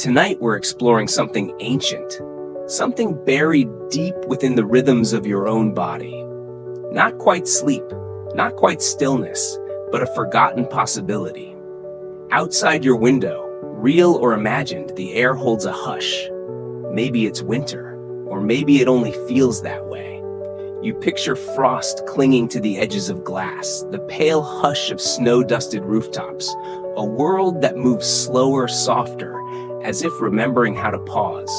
Tonight we're exploring something ancient, something buried deep within the rhythms of your own body. Not quite sleep, not quite stillness, but a forgotten possibility. Outside your window, real or imagined, the air holds a hush. Maybe it's winter, or maybe it only feels that way. You picture frost clinging to the edges of glass, the pale hush of snow-dusted rooftops, a world that moves slower, softer, as if remembering how to pause.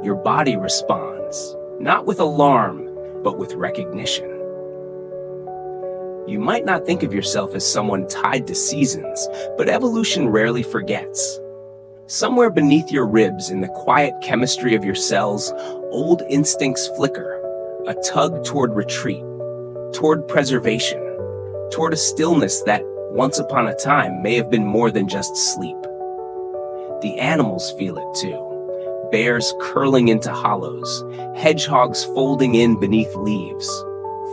Your body responds, not with alarm, but with recognition. You might not think of yourself as someone tied to seasons, but evolution rarely forgets. Somewhere beneath your ribs, in the quiet chemistry of your cells, old instincts flicker, a tug toward retreat, toward preservation, toward a stillness that, once upon a time, may have been more than just sleep. The animals feel it too. Bears curling into hollows, hedgehogs folding in beneath leaves,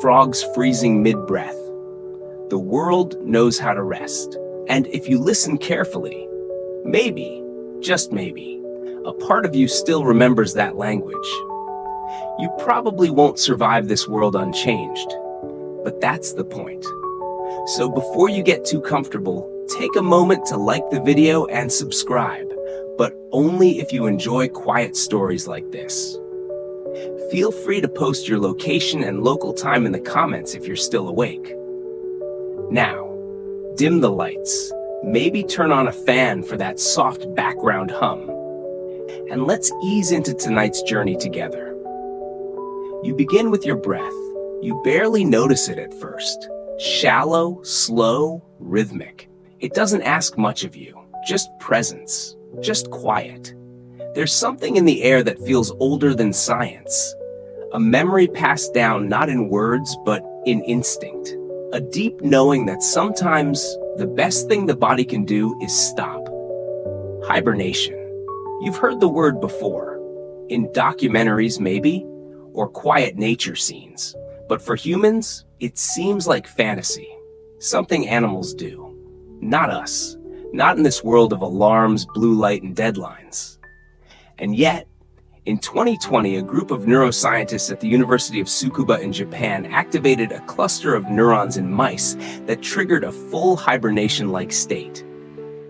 frogs freezing mid-breath. The world knows how to rest, and if you listen carefully, maybe, just maybe, a part of you still remembers that language. You probably won't survive this world unchanged, but that's the point. So before you get too comfortable, take a moment to like the video and subscribe, but only if you enjoy quiet stories like this. Feel free to post your location and local time in the comments if you're still awake. Now, dim the lights, maybe turn on a fan for that soft background hum, and let's ease into tonight's journey together. You begin with your breath. You barely notice it at first. Shallow, slow, rhythmic. It doesn't ask much of you, just presence, just quiet. There's something in the air that feels older than science. A memory passed down not in words, but in instinct. A deep knowing that sometimes the best thing the body can do is stop. Hibernation. You've heard the word before. In documentaries, maybe, or quiet nature scenes. But for humans, it seems like fantasy. Something animals do. Not us. Not in this world of alarms, blue light, and deadlines. And yet, in 2020, a group of neuroscientists at the University of Tsukuba in Japan activated a cluster of neurons in mice that triggered a full hibernation-like state.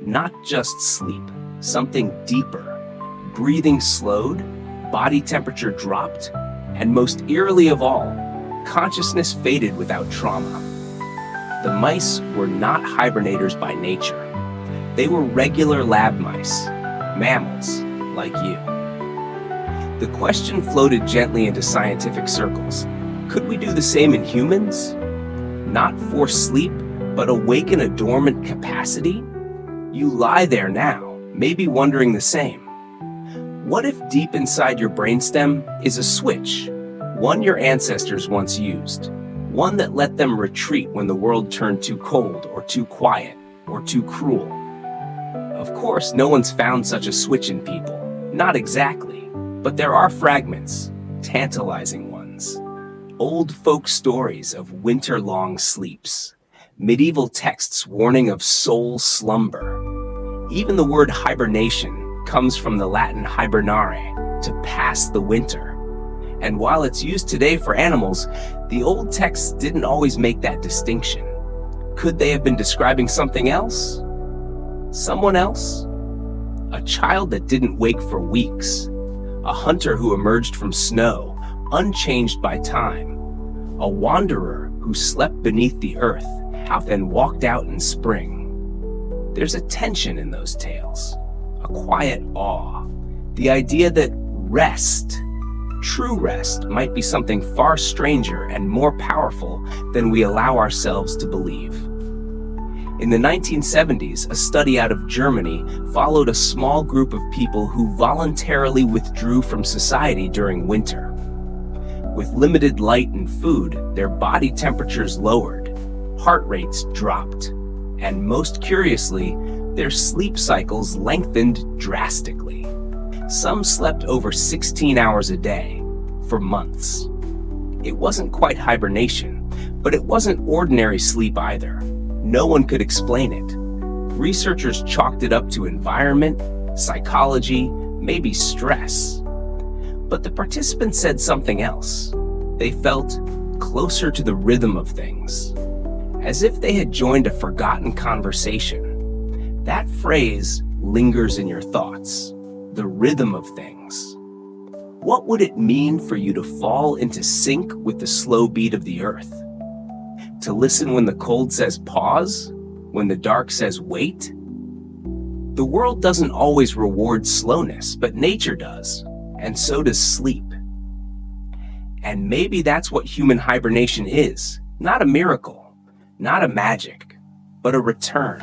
Not just sleep, something deeper. Breathing slowed, body temperature dropped, and most eerily of all, consciousness faded without trauma. The mice were not hibernators by nature. They were regular lab mice, mammals like you. The question floated gently into scientific circles. Could we do the same in humans? Not force sleep, but awaken a dormant capacity? You lie there now, maybe wondering the same. What if deep inside your brainstem is a switch, one your ancestors once used, one that let them retreat when the world turned too cold or too quiet or too cruel? Of course, no one's found such a switch in people, not exactly, but there are fragments, tantalizing ones. Old folk stories of winter-long sleeps, medieval texts warning of soul slumber. Even the word hibernation comes from the Latin hibernare, to pass the winter. And while it's used today for animals, the old texts didn't always make that distinction. Could they have been describing something else? Someone else? A child that didn't wake for weeks. A hunter who emerged from snow, unchanged by time. A wanderer who slept beneath the earth, then walked out in spring. There's a tension in those tales. A quiet awe, the idea that rest, true rest, might be something far stranger and more powerful than we allow ourselves to believe. In the 1970s, a study out of Germany followed a small group of people who voluntarily withdrew from society during winter. With limited light and food, their body temperatures lowered, heart rates dropped, and most curiously, their sleep cycles lengthened drastically. Some slept over 16 hours a day, for months. It wasn't quite hibernation, but it wasn't ordinary sleep either. No one could explain it. Researchers chalked it up to environment, psychology, maybe stress. But the participants said something else. They felt closer to the rhythm of things, as if they had joined a forgotten conversation. That phrase lingers in your thoughts, the rhythm of things. What would it mean for you to fall into sync with the slow beat of the earth? To listen when the cold says pause, when the dark says wait? The world doesn't always reward slowness, but nature does, and so does sleep. And maybe that's what human hibernation is. Not a miracle, not a magic, but a return.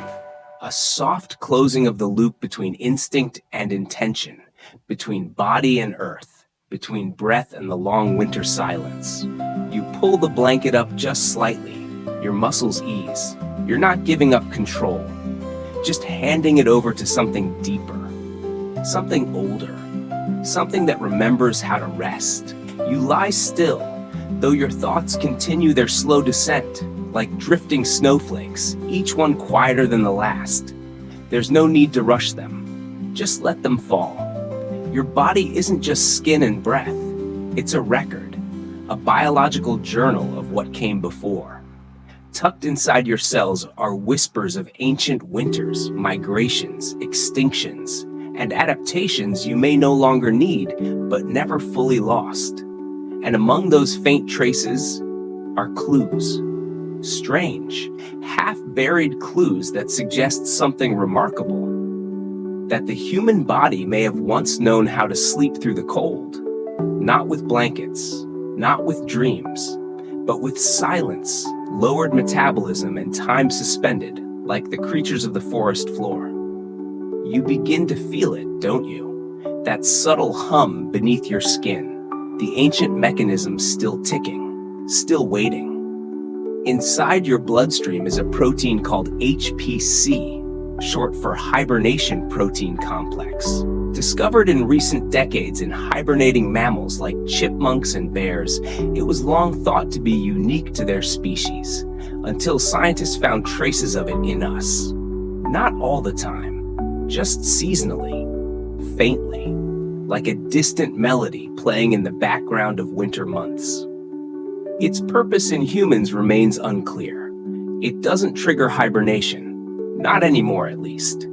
A soft closing of the loop between instinct and intention, between body and earth, between breath and the long winter silence. You pull the blanket up just slightly, your muscles ease. You're not giving up control, just handing it over to something deeper, something older, something that remembers how to rest. You lie still, though your thoughts continue their slow descent, like drifting snowflakes, each one quieter than the last. There's no need to rush them. Just let them fall. Your body isn't just skin and breath. It's a record, a biological journal of what came before. Tucked inside your cells are whispers of ancient winters, migrations, extinctions, and adaptations you may no longer need, but never fully lost. And among those faint traces are clues. Strange, half-buried clues that suggest something remarkable. That the human body may have once known how to sleep through the cold. Not with blankets, not with dreams, but with silence, lowered metabolism, and time suspended, like the creatures of the forest floor. You begin to feel it, don't you? That subtle hum beneath your skin, the ancient mechanism still ticking, still waiting. Inside your bloodstream is a protein called HPC, short for hibernation protein complex. Discovered in recent decades in hibernating mammals like chipmunks and bears, it was long thought to be unique to their species, until scientists found traces of it in us. Not all the time, just seasonally, faintly, like a distant melody playing in the background of winter months. Its purpose in humans remains unclear. It doesn't trigger hibernation, not anymore at least.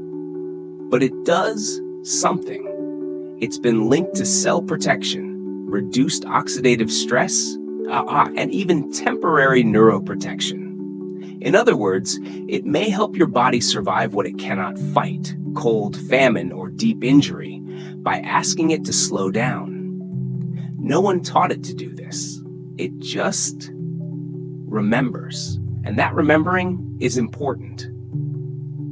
But it does something. It's been linked to cell protection, reduced oxidative stress, and even temporary neuroprotection. In other words, it may help your body survive what it cannot fight, cold, famine, or deep injury, by asking it to slow down. No one taught it to do this. It just remembers, and that remembering is important.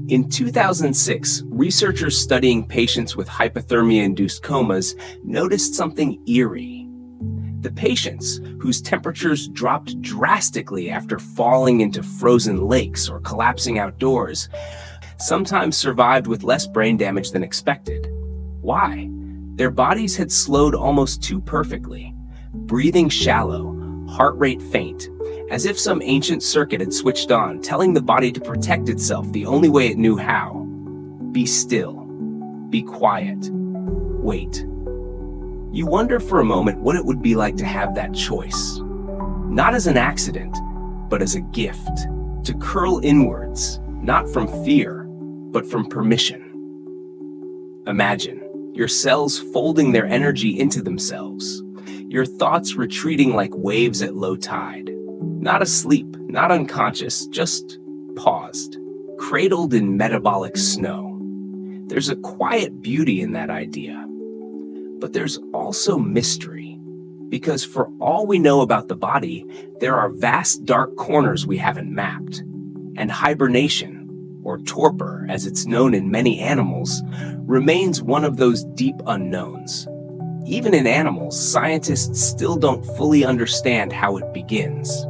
In 2006, researchers studying patients with hypothermia-induced comas noticed something eerie. The patients, whose temperatures dropped drastically after falling into frozen lakes or collapsing outdoors, sometimes survived with less brain damage than expected. Why? Their bodies had slowed almost too perfectly, breathing shallow, heart rate faint, as if some ancient circuit had switched on, telling the body to protect itself the only way it knew how. Be still. Be quiet. Wait. You wonder for a moment what it would be like to have that choice. Not as an accident, but as a gift. To curl inwards, not from fear, but from permission. Imagine your cells folding their energy into themselves, your thoughts retreating like waves at low tide. Not asleep, not unconscious, just paused, cradled in metabolic snow. There's a quiet beauty in that idea. But there's also mystery, because for all we know about the body, there are vast dark corners we haven't mapped. And hibernation, or torpor as it's known in many animals, remains one of those deep unknowns. Even in animals, scientists still don't fully understand how it begins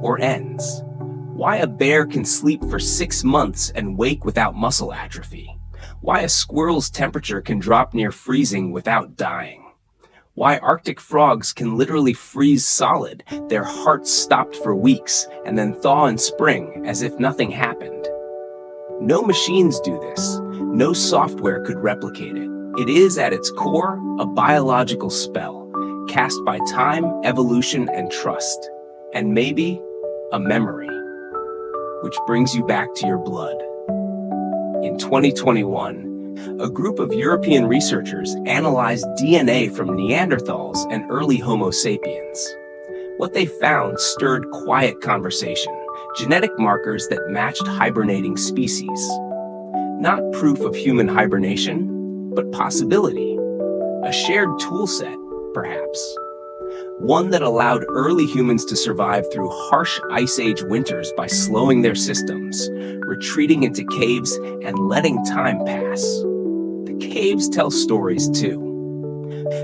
or ends. Why a bear can sleep for 6 months and wake without muscle atrophy. Why a squirrel's temperature can drop near freezing without dying. Why Arctic frogs can literally freeze solid, their hearts stopped for weeks, and then thaw in spring as if nothing happened. No machines do this. No software could replicate it. It is, at its core, a biological spell, cast by time, evolution, and trust. And maybe a memory, which brings you back to your blood. In 2021, a group of European researchers analyzed DNA from Neanderthals and early Homo sapiens. What they found stirred quiet conversation, genetic markers that matched hibernating species. Not proof of human hibernation, but possibility. A shared toolset, perhaps. One that allowed early humans to survive through harsh ice age winters by slowing their systems, retreating into caves, and letting time pass. The caves tell stories too.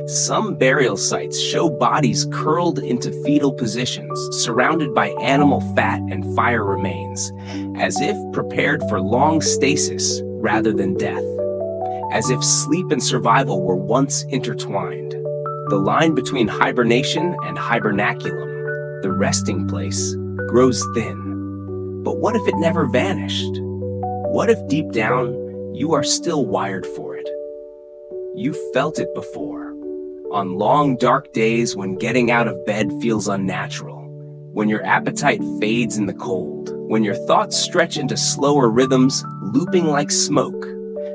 Some burial sites show bodies curled into fetal positions, surrounded by animal fat and fire remains, as if prepared for long stasis rather than death. As if sleep and survival were once intertwined. The line between hibernation and hibernaculum, the resting place, grows thin. But what if it never vanished? What if deep down, you are still wired for it? You felt it before. On long, dark days when getting out of bed feels unnatural. When your appetite fades in the cold. When your thoughts stretch into slower rhythms, looping like smoke.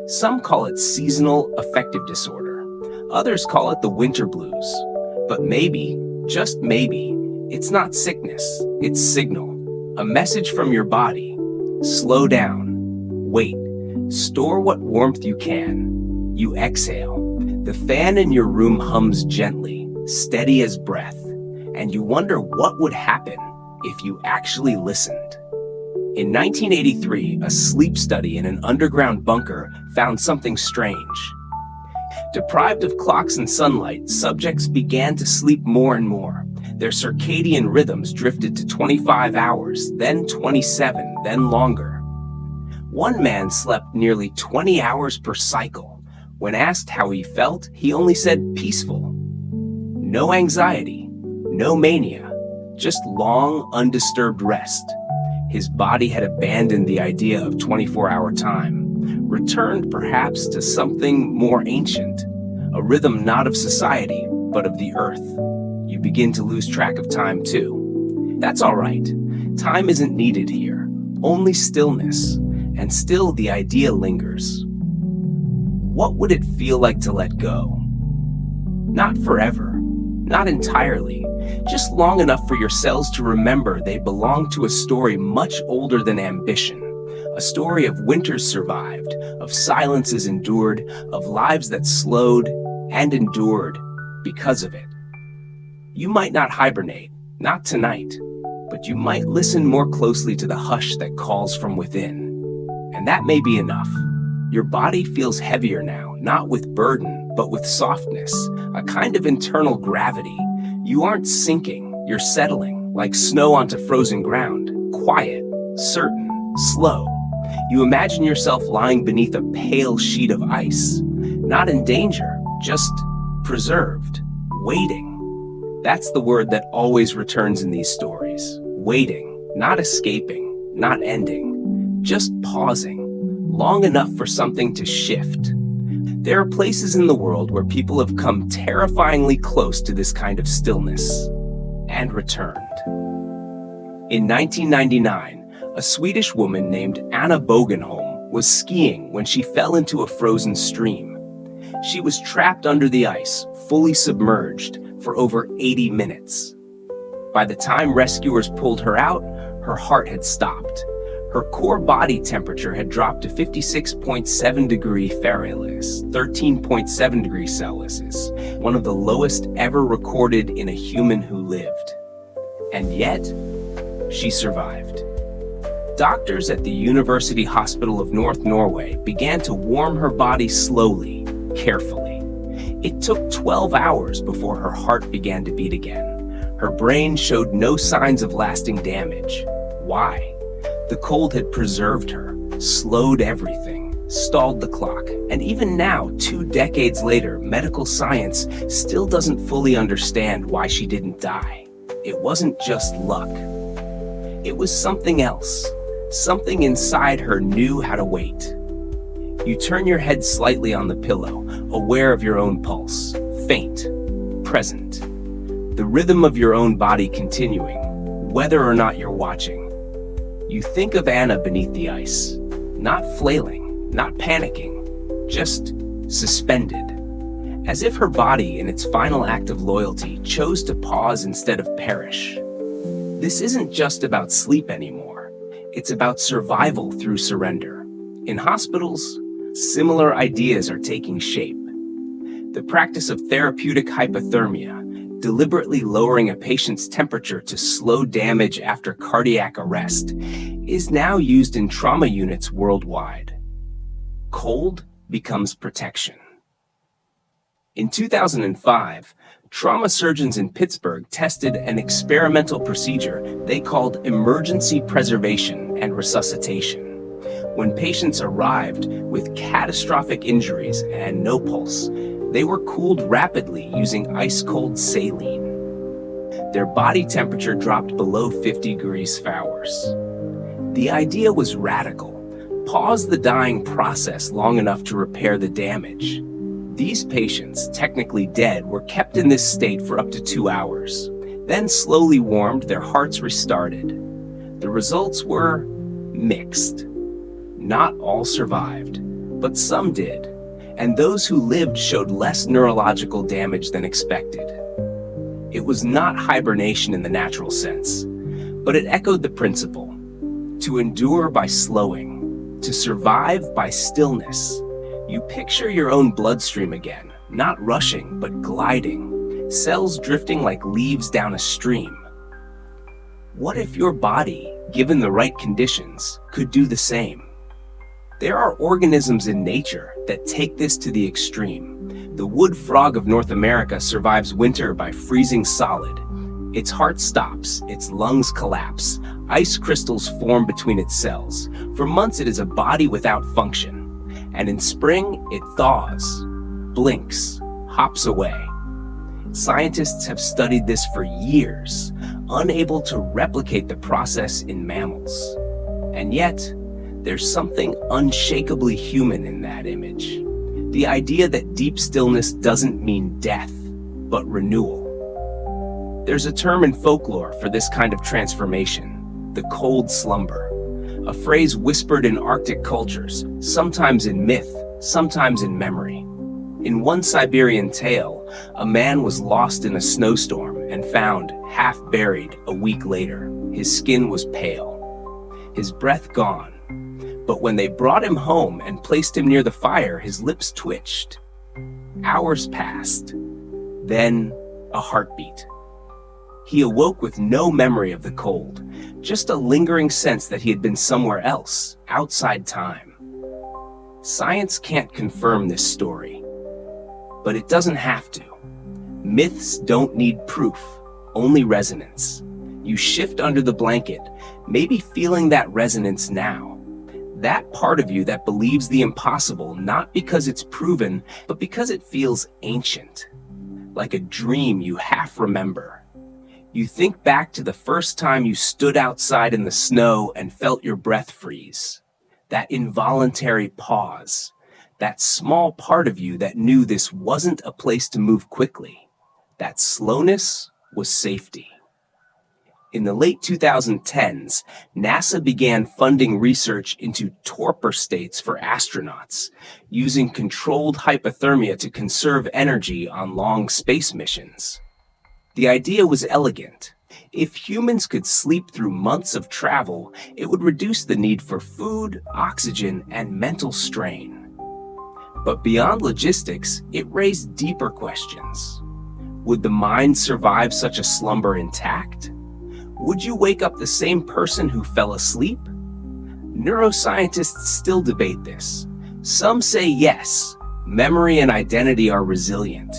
Some call it seasonal affective disorder. Others call it the winter blues. But maybe, just maybe, it's not sickness, it's signal. A message from your body. Slow down. Wait. Store what warmth you can. You exhale. The fan in your room hums gently, steady as breath, and you wonder what would happen if you actually listened. In 1983, a sleep study in an underground bunker found something strange. Deprived of clocks and sunlight, subjects began to sleep more and more. Their circadian rhythms drifted to 25 hours, then 27, then longer. One man slept nearly 20 hours per cycle. When asked how he felt, he only said peaceful. No anxiety, no mania, just long, undisturbed rest. His body had abandoned the idea of 24-hour time, returned perhaps to something more ancient, a rhythm not of society, but of the earth. You begin to lose track of time too. That's all right. Time isn't needed here, only stillness, and still the idea lingers. What would it feel like to let go? Not forever, not entirely, just long enough for your cells to remember they belong to a story much older than ambition, a story of winters survived, of silences endured, of lives that slowed and endured because of it. You might not hibernate, not tonight, but you might listen more closely to the hush that calls from within. And that may be enough. Your body feels heavier now, not with burden, but with softness, a kind of internal gravity. You aren't sinking, you're settling, like snow onto frozen ground, quiet, certain, slow. You imagine yourself lying beneath a pale sheet of ice, not in danger, just preserved, waiting. That's the word that always returns in these stories. Waiting, not escaping, not ending, just pausing. Long enough for something to shift. There are places in the world where people have come terrifyingly close to this kind of stillness and returned. In 1999, a Swedish woman named Anna Bogenholm was skiing when she fell into a frozen stream. She was trapped under the ice, fully submerged, for over 80 minutes. By the time rescuers pulled her out, her heart had stopped. Her core body temperature had dropped to 56.7 degrees Fahrenheit, 13.7 degrees Celsius, one of the lowest ever recorded in a human who lived. And yet, she survived. Doctors at the University Hospital of North Norway began to warm her body slowly, carefully. It took 12 hours before her heart began to beat again. Her brain showed no signs of lasting damage. Why? The cold had preserved her, slowed everything, stalled the clock, and even now, 2 decades later, medical science still doesn't fully understand why she didn't die. It wasn't just luck. It was something else. Something inside her knew how to wait. You turn your head slightly on the pillow, aware of your own pulse, faint, present. The rhythm of your own body continuing, whether or not you're watching. You think of Anna beneath the ice, not flailing, not panicking, just suspended, as if her body, in its final act of loyalty, chose to pause instead of perish. This isn't just about sleep anymore. It's about survival through surrender. In hospitals, similar ideas are taking shape. The practice of therapeutic hypothermia, deliberately lowering a patient's temperature to slow damage after cardiac arrest, is now used in trauma units worldwide. Cold becomes protection. In 2005, trauma surgeons in Pittsburgh tested an experimental procedure they called emergency preservation and resuscitation. When patients arrived with catastrophic injuries and no pulse, they were cooled rapidly using ice-cold saline. Their body temperature dropped below 50 degrees Fahrenheit. The idea was radical. Pause the dying process long enough to repair the damage. These patients, technically dead, were kept in this state for up to 2 hours. Then slowly warmed, their hearts restarted. The results were mixed. Not all survived, but some did, and those who lived showed less neurological damage than expected. It was not hibernation in the natural sense, but it echoed the principle: to endure by slowing, to survive by stillness. You picture your own bloodstream again, not rushing, but gliding, cells drifting like leaves down a stream. What if your body, given the right conditions, could do the same? There are organisms in nature that take this to the extreme. The wood frog of North America survives winter by freezing solid. Its heart stops, its lungs collapse, ice crystals form between its cells. For months it is a body without function. And in spring, it thaws, blinks, hops away. Scientists have studied this for years, unable to replicate the process in mammals. And yet, there's something unshakably human in that image. The idea that deep stillness doesn't mean death, but renewal. There's a term in folklore for this kind of transformation: the cold slumber. A phrase whispered in Arctic cultures, sometimes in myth, sometimes in memory. In one Siberian tale, a man was lost in a snowstorm and found, half buried, a week later. His skin was pale, his breath gone. But when they brought him home and placed him near the fire, his lips twitched. Hours passed. Then a heartbeat. He awoke with no memory of the cold, just a lingering sense that he had been somewhere else, outside time. Science can't confirm this story, but it doesn't have to. Myths don't need proof, only resonance. You shift under the blanket, maybe feeling that resonance now. That part of you that believes the impossible, not because it's proven, but because it feels ancient, like a dream you half remember. You think back to the first time you stood outside in the snow and felt your breath freeze. That involuntary pause, that small part of you that knew this wasn't a place to move quickly. That slowness was safety. In the late 2010s, NASA began funding research into torpor states for astronauts, using controlled hypothermia to conserve energy on long space missions. The idea was elegant. If humans could sleep through months of travel, it would reduce the need for food, oxygen, and mental strain. But beyond logistics, it raised deeper questions. Would the mind survive such a slumber intact? Would you wake up the same person who fell asleep? Neuroscientists still debate this. Some say yes, memory and identity are resilient.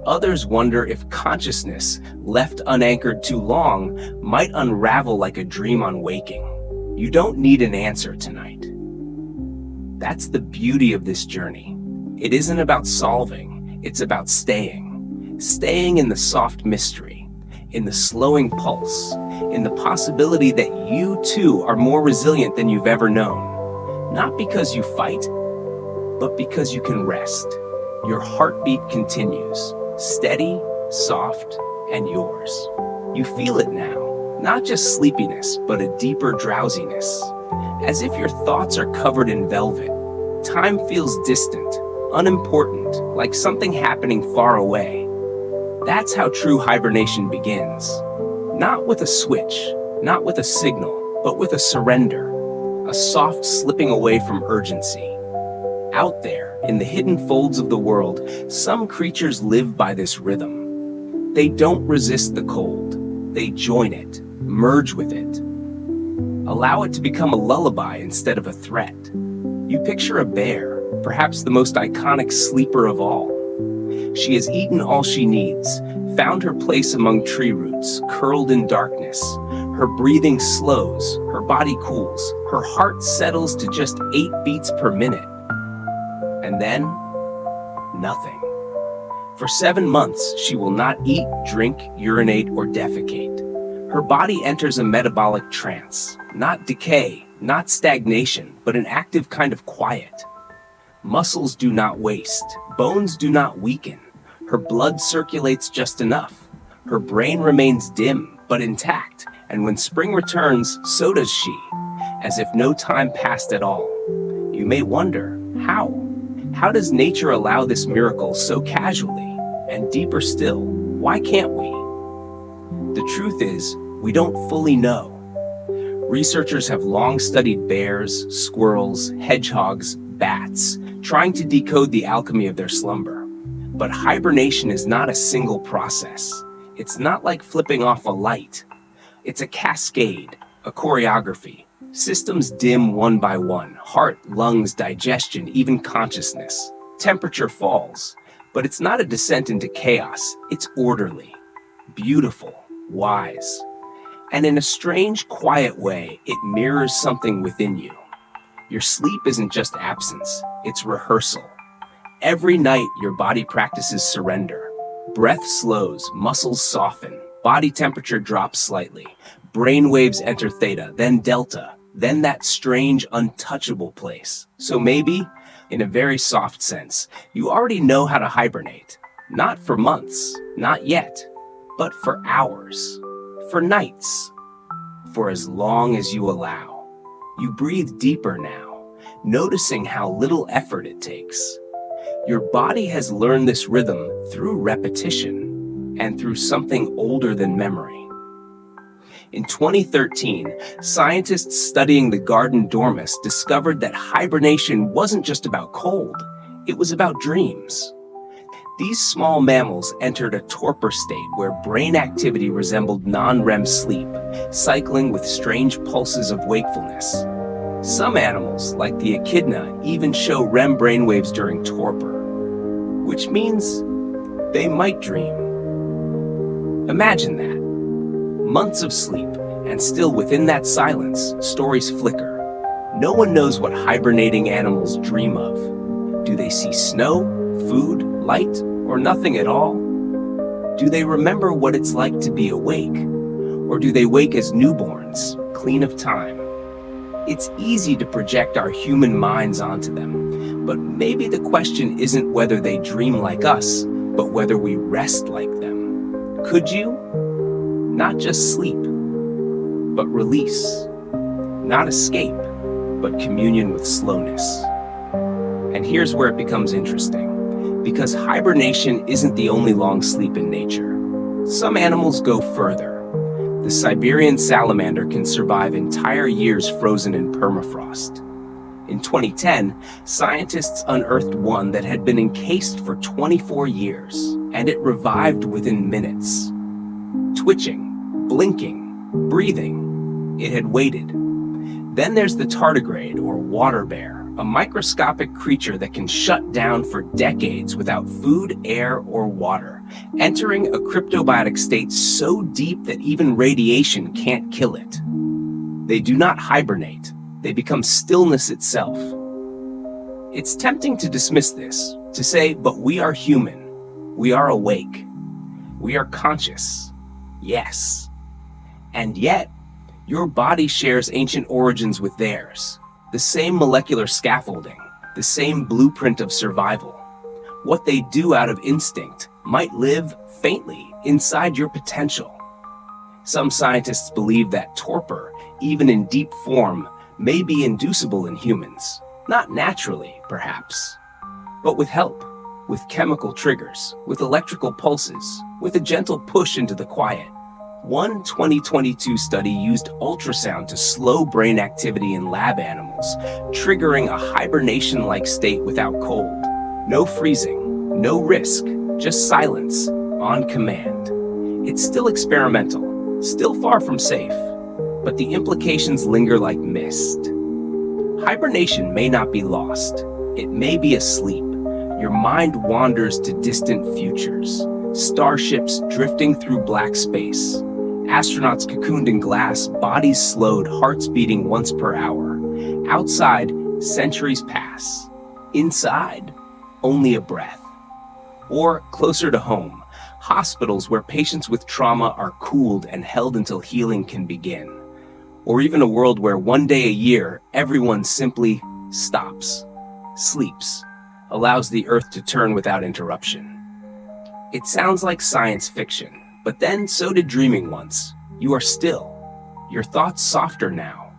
Others wonder if consciousness, left unanchored too long, might unravel like a dream on waking. You don't need an answer tonight. That's the beauty of this journey. It isn't about solving, it's about staying. Staying in the soft mystery, in the slowing pulse, in the possibility that you too are more resilient than you've ever known. Not because you fight, but because you can rest. Your heartbeat continues, steady, soft, and yours. You feel it now, not just sleepiness, but a deeper drowsiness. As if your thoughts are covered in velvet. Time feels distant, unimportant, like something happening far away. That's how true hibernation begins. Not with a switch, not with a signal, but with a surrender. A soft slipping away from urgency. Out there, in the hidden folds of the world, some creatures live by this rhythm. They don't resist the cold. They join it, merge with it. Allow it to become a lullaby instead of a threat. You picture a bear, perhaps the most iconic sleeper of all. She has eaten all she needs, found her place among tree roots, curled in darkness. Her breathing slows, her body cools, her heart settles to just 8 beats per minute. And then, nothing. For 7 months, she will not eat, drink, urinate, or defecate. Her body enters a metabolic trance, not decay, not stagnation, but an active kind of quiet. Muscles do not waste, bones do not weaken. Her blood circulates just enough. Her brain remains dim, but intact, and when spring returns, so does she, as if no time passed at all. You may wonder, how? How does nature allow this miracle so casually? And deeper still, why can't we? The truth is, we don't fully know. Researchers have long studied bears, squirrels, hedgehogs, bats, trying to decode the alchemy of their slumber. But hibernation is not a single process. It's not like flipping off a light. It's a cascade, a choreography. Systems dim one by one, heart, lungs, digestion, even consciousness. Temperature falls, but it's not a descent into chaos. It's orderly, beautiful, wise. And in a strange, quiet way, it mirrors something within you. Your sleep isn't just absence, it's rehearsal. Every night, your body practices surrender. Breath slows, muscles soften, body temperature drops slightly. Brain waves enter theta, then delta, then that strange, untouchable place. So maybe, in a very soft sense, you already know how to hibernate. Not for months, not yet, but for hours, for nights, for as long as you allow. You breathe deeper now, noticing how little effort it takes. Your body has learned this rhythm through repetition and through something older than memory. In 2013, scientists studying the garden dormouse discovered that hibernation wasn't just about cold, it was about dreams. These small mammals entered a torpor state where brain activity resembled non-REM sleep, cycling with strange pulses of wakefulness. Some animals, like the echidna, even show REM brainwaves during torpor, which means they might dream. Imagine that. Months of sleep, and still within that silence, stories flicker. No one knows what hibernating animals dream of. Do they see snow, food, light, or nothing at all? Do they remember what it's like to be awake? Or do they wake as newborns, clean of time? It's easy to project our human minds onto them, but maybe the question isn't whether they dream like us, but whether we rest like them. Could you? Not just sleep, but release. Not escape, but communion with slowness. And here's where it becomes interesting, because hibernation isn't the only long sleep in nature. Some animals go further. The Siberian salamander can survive entire years frozen in permafrost. In 2010, scientists unearthed one that had been encased for 24 years, and it revived within minutes. Twitching, blinking, breathing. It had waited. Then there's the tardigrade, or water bear, a microscopic creature that can shut down for decades without food, air, or water, entering a cryptobiotic state so deep that even radiation can't kill it. They do not hibernate. They become stillness itself. It's tempting to dismiss this, to say, but we are human. We are awake. We are conscious. Yes. And yet, your body shares ancient origins with theirs, the same molecular scaffolding, the same blueprint of survival. What they do out of instinct might live faintly inside your potential. Some scientists believe that torpor, even in deep form, may be inducible in humans. Not naturally, perhaps, but with help, with chemical triggers, with electrical pulses, with a gentle push into the quiet. One 2022 study used ultrasound to slow brain activity in lab animals, triggering a hibernation-like state without cold. No freezing, no risk, just silence, on command. It's still experimental, still far from safe, but the implications linger like mist. Hibernation may not be lost. It may be asleep. Your mind wanders to distant futures. Starships drifting through black space. Astronauts cocooned in glass, bodies slowed, hearts beating once per hour. Outside, centuries pass. Inside, only a breath. Or, closer to home, hospitals where patients with trauma are cooled and held until healing can begin. Or even a world where one day a year, everyone simply stops, sleeps, allows the earth to turn without interruption. It sounds like science fiction, but then so did dreaming once. You are still, your thoughts softer now.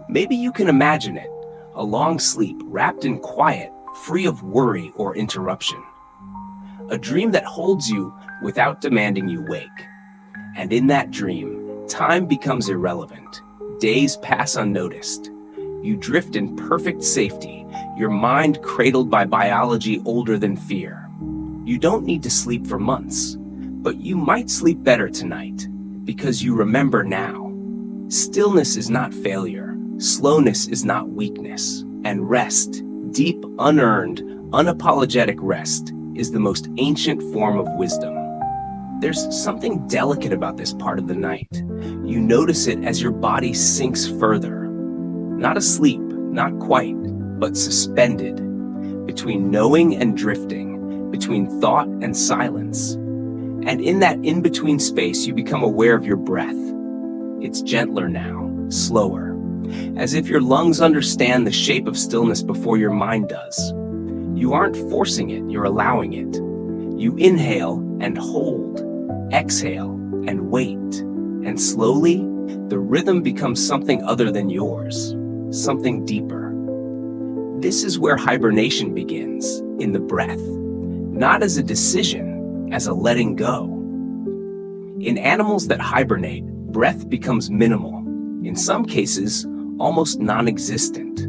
Maybe you can imagine it, a long sleep wrapped in quiet, free of worry or interruption. A dream that holds you without demanding you wake. And in that dream, time becomes irrelevant. Days pass unnoticed. You drift in perfect safety, your mind cradled by biology older than fear. You don't need to sleep for months, but you might sleep better tonight because you remember now. Stillness is not failure. Slowness is not weakness. And rest, deep, unearned, unapologetic rest, is the most ancient form of wisdom. There's something delicate about this part of the night. You notice it as your body sinks further. Not asleep, not quite, but suspended. Between knowing and drifting, between thought and silence. And in that in-between space, you become aware of your breath. It's gentler now, slower. As if your lungs understand the shape of stillness before your mind does. You aren't forcing it, you're allowing it. You inhale and hold. Exhale and wait, and slowly, the rhythm becomes something other than yours, something deeper. This is where hibernation begins, in the breath, not as a decision, as a letting go. In animals that hibernate, breath becomes minimal, in some cases, almost non-existent.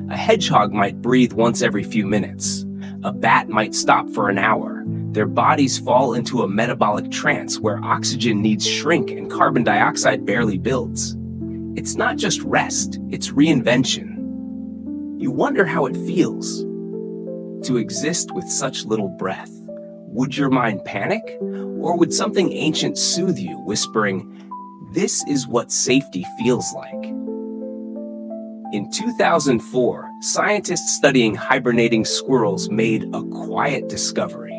A hedgehog might breathe once every few minutes. A bat might stop for an hour. Their bodies fall into a metabolic trance where oxygen needs shrink and carbon dioxide barely builds. It's not just rest, it's reinvention. You wonder how it feels to exist with such little breath. Would your mind panic? Or would something ancient soothe you, whispering, "This is what safety feels like"? In 2004, scientists studying hibernating squirrels made a quiet discovery.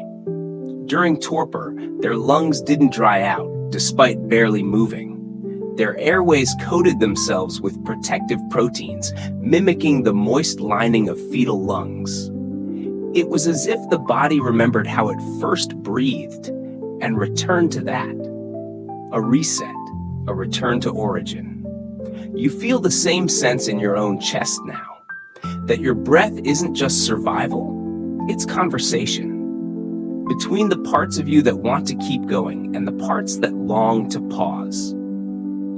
During torpor, their lungs didn't dry out, despite barely moving. Their airways coated themselves with protective proteins, mimicking the moist lining of fetal lungs. It was as if the body remembered how it first breathed and returned to that. A reset, a return to origin. You feel the same sense in your own chest now, that your breath isn't just survival, it's conversation. Between the parts of you that want to keep going and the parts that long to pause.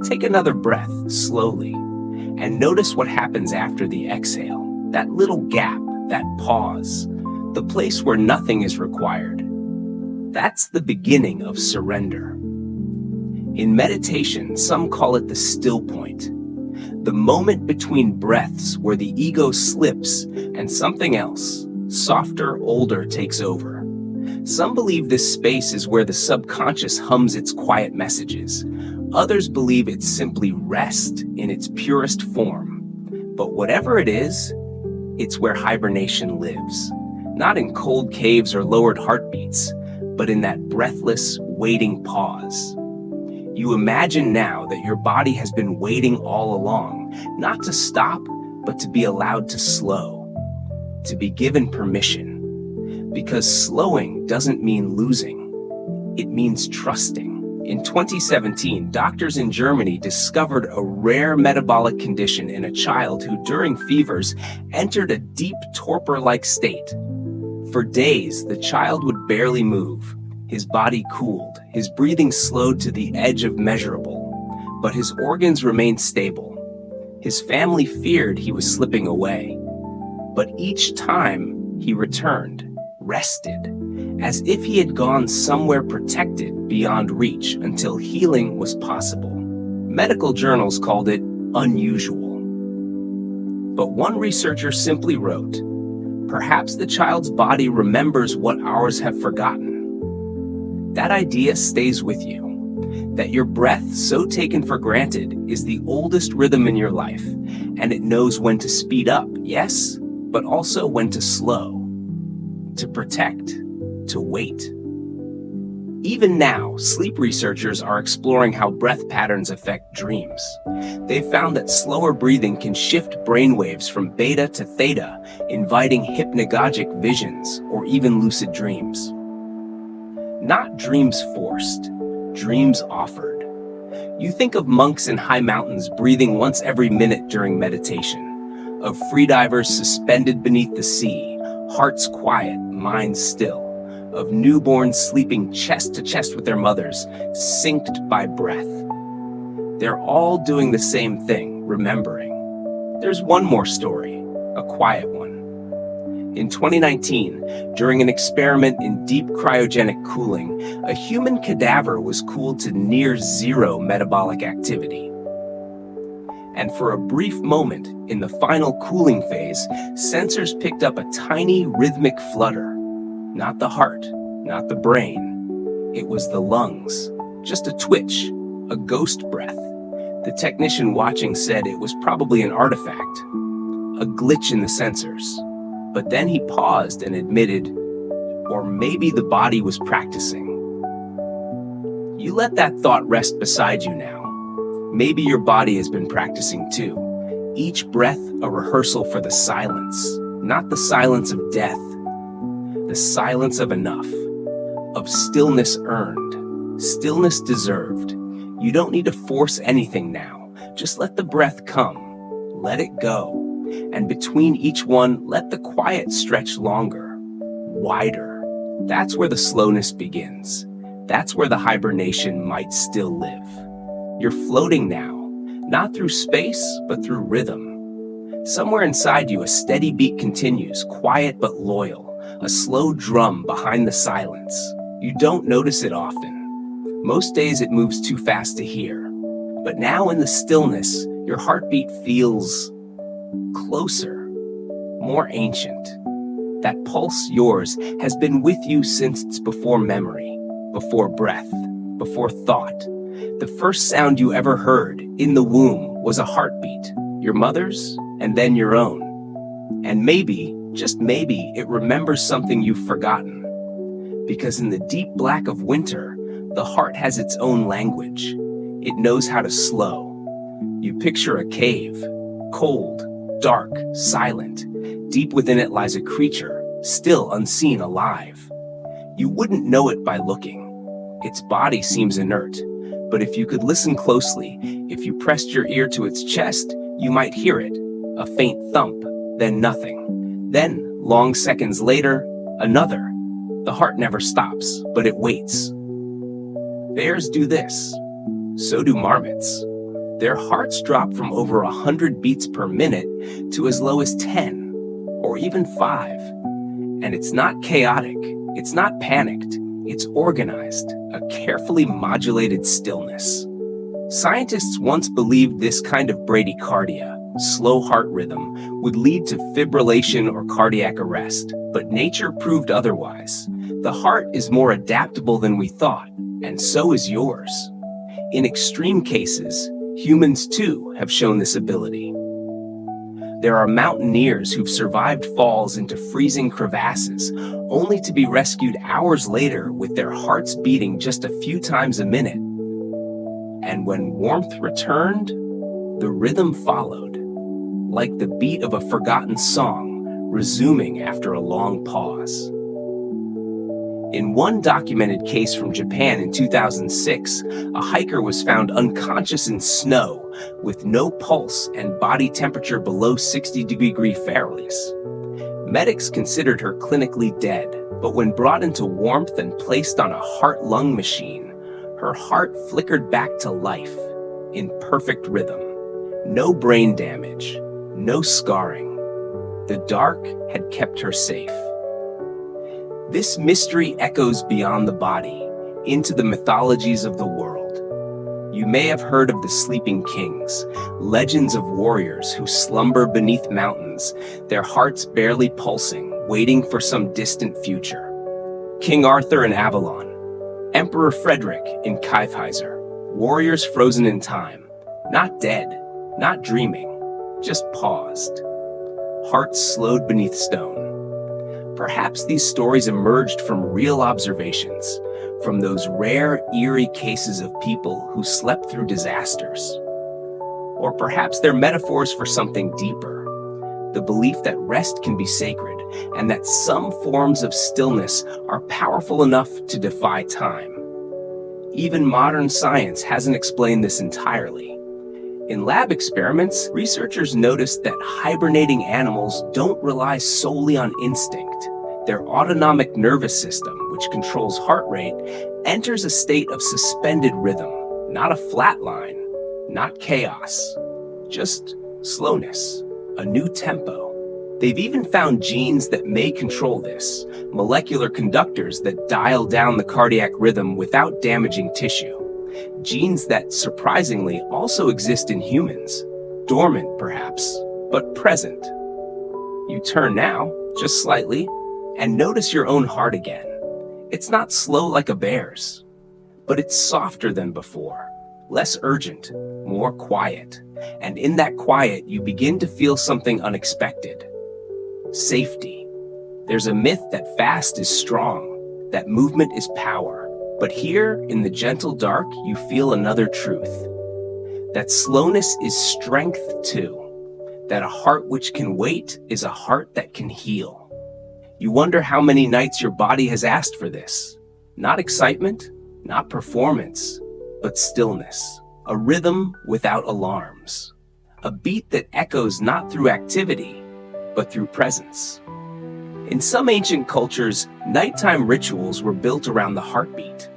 Take another breath slowly and notice what happens after the exhale, that little gap, that pause, the place where nothing is required. That's the beginning of surrender. In meditation, some call it the still point, the moment between breaths where the ego slips and something else, softer, older, takes over. Some believe this space is where the subconscious hums its quiet messages. Others believe it's simply rest in its purest form. But whatever it is, it's where hibernation lives. Not in cold caves or lowered heartbeats, but in that breathless, waiting pause. You imagine now that your body has been waiting all along, not to stop, but to be allowed to slow. to be given permission. Because slowing doesn't mean losing, it means trusting. In 2017, doctors in Germany discovered a rare metabolic condition in a child who, during fevers, entered a deep torpor-like state. For days, the child would barely move. His body cooled, his breathing slowed to the edge of measurable, but his organs remained stable. His family feared he was slipping away. But each time he returned, rested, as if he had gone somewhere protected beyond reach until healing was possible. Medical journals called it unusual. But one researcher simply wrote, "Perhaps the child's body remembers what ours have forgotten." That idea stays with you, that your breath, so taken for granted, is the oldest rhythm in your life, and it knows when to speed up, yes, but also when to slow, to protect, to wait. Even now, sleep researchers are exploring how breath patterns affect dreams. They've found that slower breathing can shift brainwaves from beta to theta, inviting hypnagogic visions or even lucid dreams. Not dreams forced, dreams offered. You think of monks in high mountains breathing once every minute during meditation, of freedivers suspended beneath the sea, hearts quiet, minds still, of newborns sleeping chest to chest with their mothers, synced by breath. They're all doing the same thing, remembering. There's one more story, a quiet one. In 2019, during an experiment in deep cryogenic cooling, a human cadaver was cooled to near zero metabolic activity. And for a brief moment, in the final cooling phase, sensors picked up a tiny rhythmic flutter. Not the heart, not the brain. It was the lungs. Just a twitch, a ghost breath. The technician watching said it was probably an artifact, a glitch in the sensors. But then he paused and admitted, or maybe the body was practicing. You let that thought rest beside you now. Maybe your body has been practicing too. Each breath a rehearsal for the silence, not the silence of death, the silence of enough, of stillness earned, stillness deserved. You don't need to force anything now. Just let the breath come, let it go. And between each one, let the quiet stretch longer, wider. That's where the slowness begins. That's where the hibernation might still live. You're floating now, not through space, but through rhythm. Somewhere inside you, a steady beat continues, quiet but loyal, a slow drum behind the silence. You don't notice it often. Most days it moves too fast to hear. But now in the stillness, your heartbeat feels closer, more ancient. That pulse, yours, has been with you since before memory, before breath, before thought. The first sound you ever heard in the womb was a heartbeat, your mother's, and then your own. And maybe, just maybe, it remembers something you've forgotten. Because in the deep black of winter, the heart has its own language. It knows how to slow. You picture a cave, cold, dark, silent. Deep within it lies a creature, still unseen, alive. You wouldn't know it by looking. Its body seems inert. But if you could listen closely, if you pressed your ear to its chest, you might hear it. A faint thump, then nothing. Then, long seconds later, another. The heart never stops, but it waits. Bears do this. So do marmots. Their hearts drop from over 100 beats per minute to as low as 10, or even 5. And it's not chaotic. It's not panicked. It's organized, a carefully modulated stillness. Scientists once believed this kind of bradycardia, slow heart rhythm, would lead to fibrillation or cardiac arrest, but nature proved otherwise. The heart is more adaptable than we thought, and so is yours. In extreme cases, humans too have shown this ability. There are mountaineers who've survived falls into freezing crevasses, only to be rescued hours later with their hearts beating just a few times a minute. And when warmth returned, the rhythm followed, like the beat of a forgotten song, resuming after a long pause. In one documented case from Japan in 2006, a hiker was found unconscious in snow with no pulse and body temperature below 60 degrees Fahrenheit. Medics considered her clinically dead, but when brought into warmth and placed on a heart-lung machine, her heart flickered back to life in perfect rhythm. No brain damage, no scarring. The dark had kept her safe. This mystery echoes beyond the body, into the mythologies of the world. You may have heard of the sleeping kings, legends of warriors who slumber beneath mountains, their hearts barely pulsing, waiting for some distant future. King Arthur in Avalon, Emperor Frederick in Kiepheiser, warriors frozen in time, not dead, not dreaming, just paused, hearts slowed beneath stone. Perhaps these stories emerged from real observations, from those rare, eerie cases of people who slept through disasters. Or perhaps they're metaphors for something deeper, the belief that rest can be sacred and that some forms of stillness are powerful enough to defy time. Even modern science hasn't explained this entirely. In lab experiments, researchers noticed that hibernating animals don't rely solely on instinct. Their autonomic nervous system, which controls heart rate, enters a state of suspended rhythm, not a flat line, not chaos, just slowness, a new tempo. They've even found genes that may control this, molecular conductors that dial down the cardiac rhythm without damaging tissue. Genes that, surprisingly, also exist in humans. Dormant, perhaps, but present. You turn now, just slightly, and notice your own heart again. It's not slow like a bear's, but it's softer than before, less urgent, more quiet. And in that quiet, you begin to feel something unexpected. Safety. There's a myth that fast is strong, that movement is power. But here, in the gentle dark, you feel another truth. That slowness is strength too. That a heart which can wait is a heart that can heal. You wonder how many nights your body has asked for this. Not excitement, not performance, but stillness. A rhythm without alarms. A beat that echoes not through activity, but through presence. In some ancient cultures, nighttime rituals were built around the heartbeat.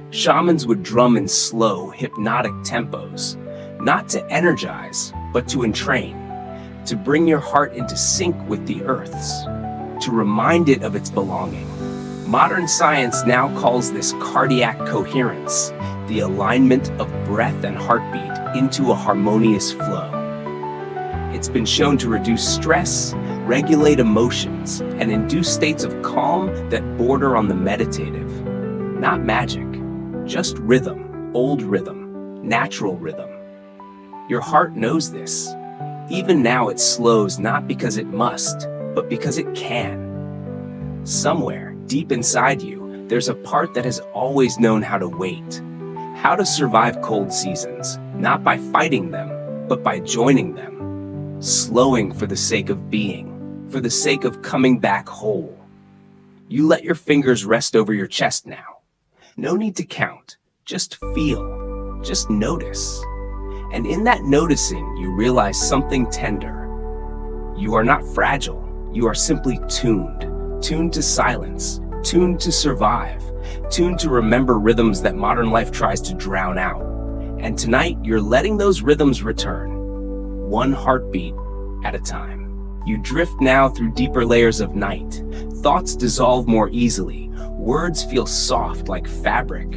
Shamans would drum in slow, hypnotic tempos, not to energize, but to entrain, to bring your heart into sync with the earth's, to remind it of its belonging. Modern science now calls this cardiac coherence, the alignment of breath and heartbeat into a harmonious flow. It's been shown to reduce stress, regulate emotions, and induce states of calm that border on the meditative. Not magic, just rhythm, old rhythm, natural rhythm. Your heart knows this. Even now it slows not because it must, but because it can. Somewhere, deep inside you, there's a part that has always known how to wait, how to survive cold seasons, not by fighting them, but by joining them, slowing for the sake of being. For the sake of coming back whole. You let your fingers rest over your chest now. No need to count, just feel, just notice. And in that noticing, you realize something tender. You are not fragile, you are simply tuned to silence, tuned to survive, tuned to remember rhythms that modern life tries to drown out. And tonight, you're letting those rhythms return, one heartbeat at a time. You drift now through deeper layers of night. Thoughts dissolve more easily. Words feel soft like fabric.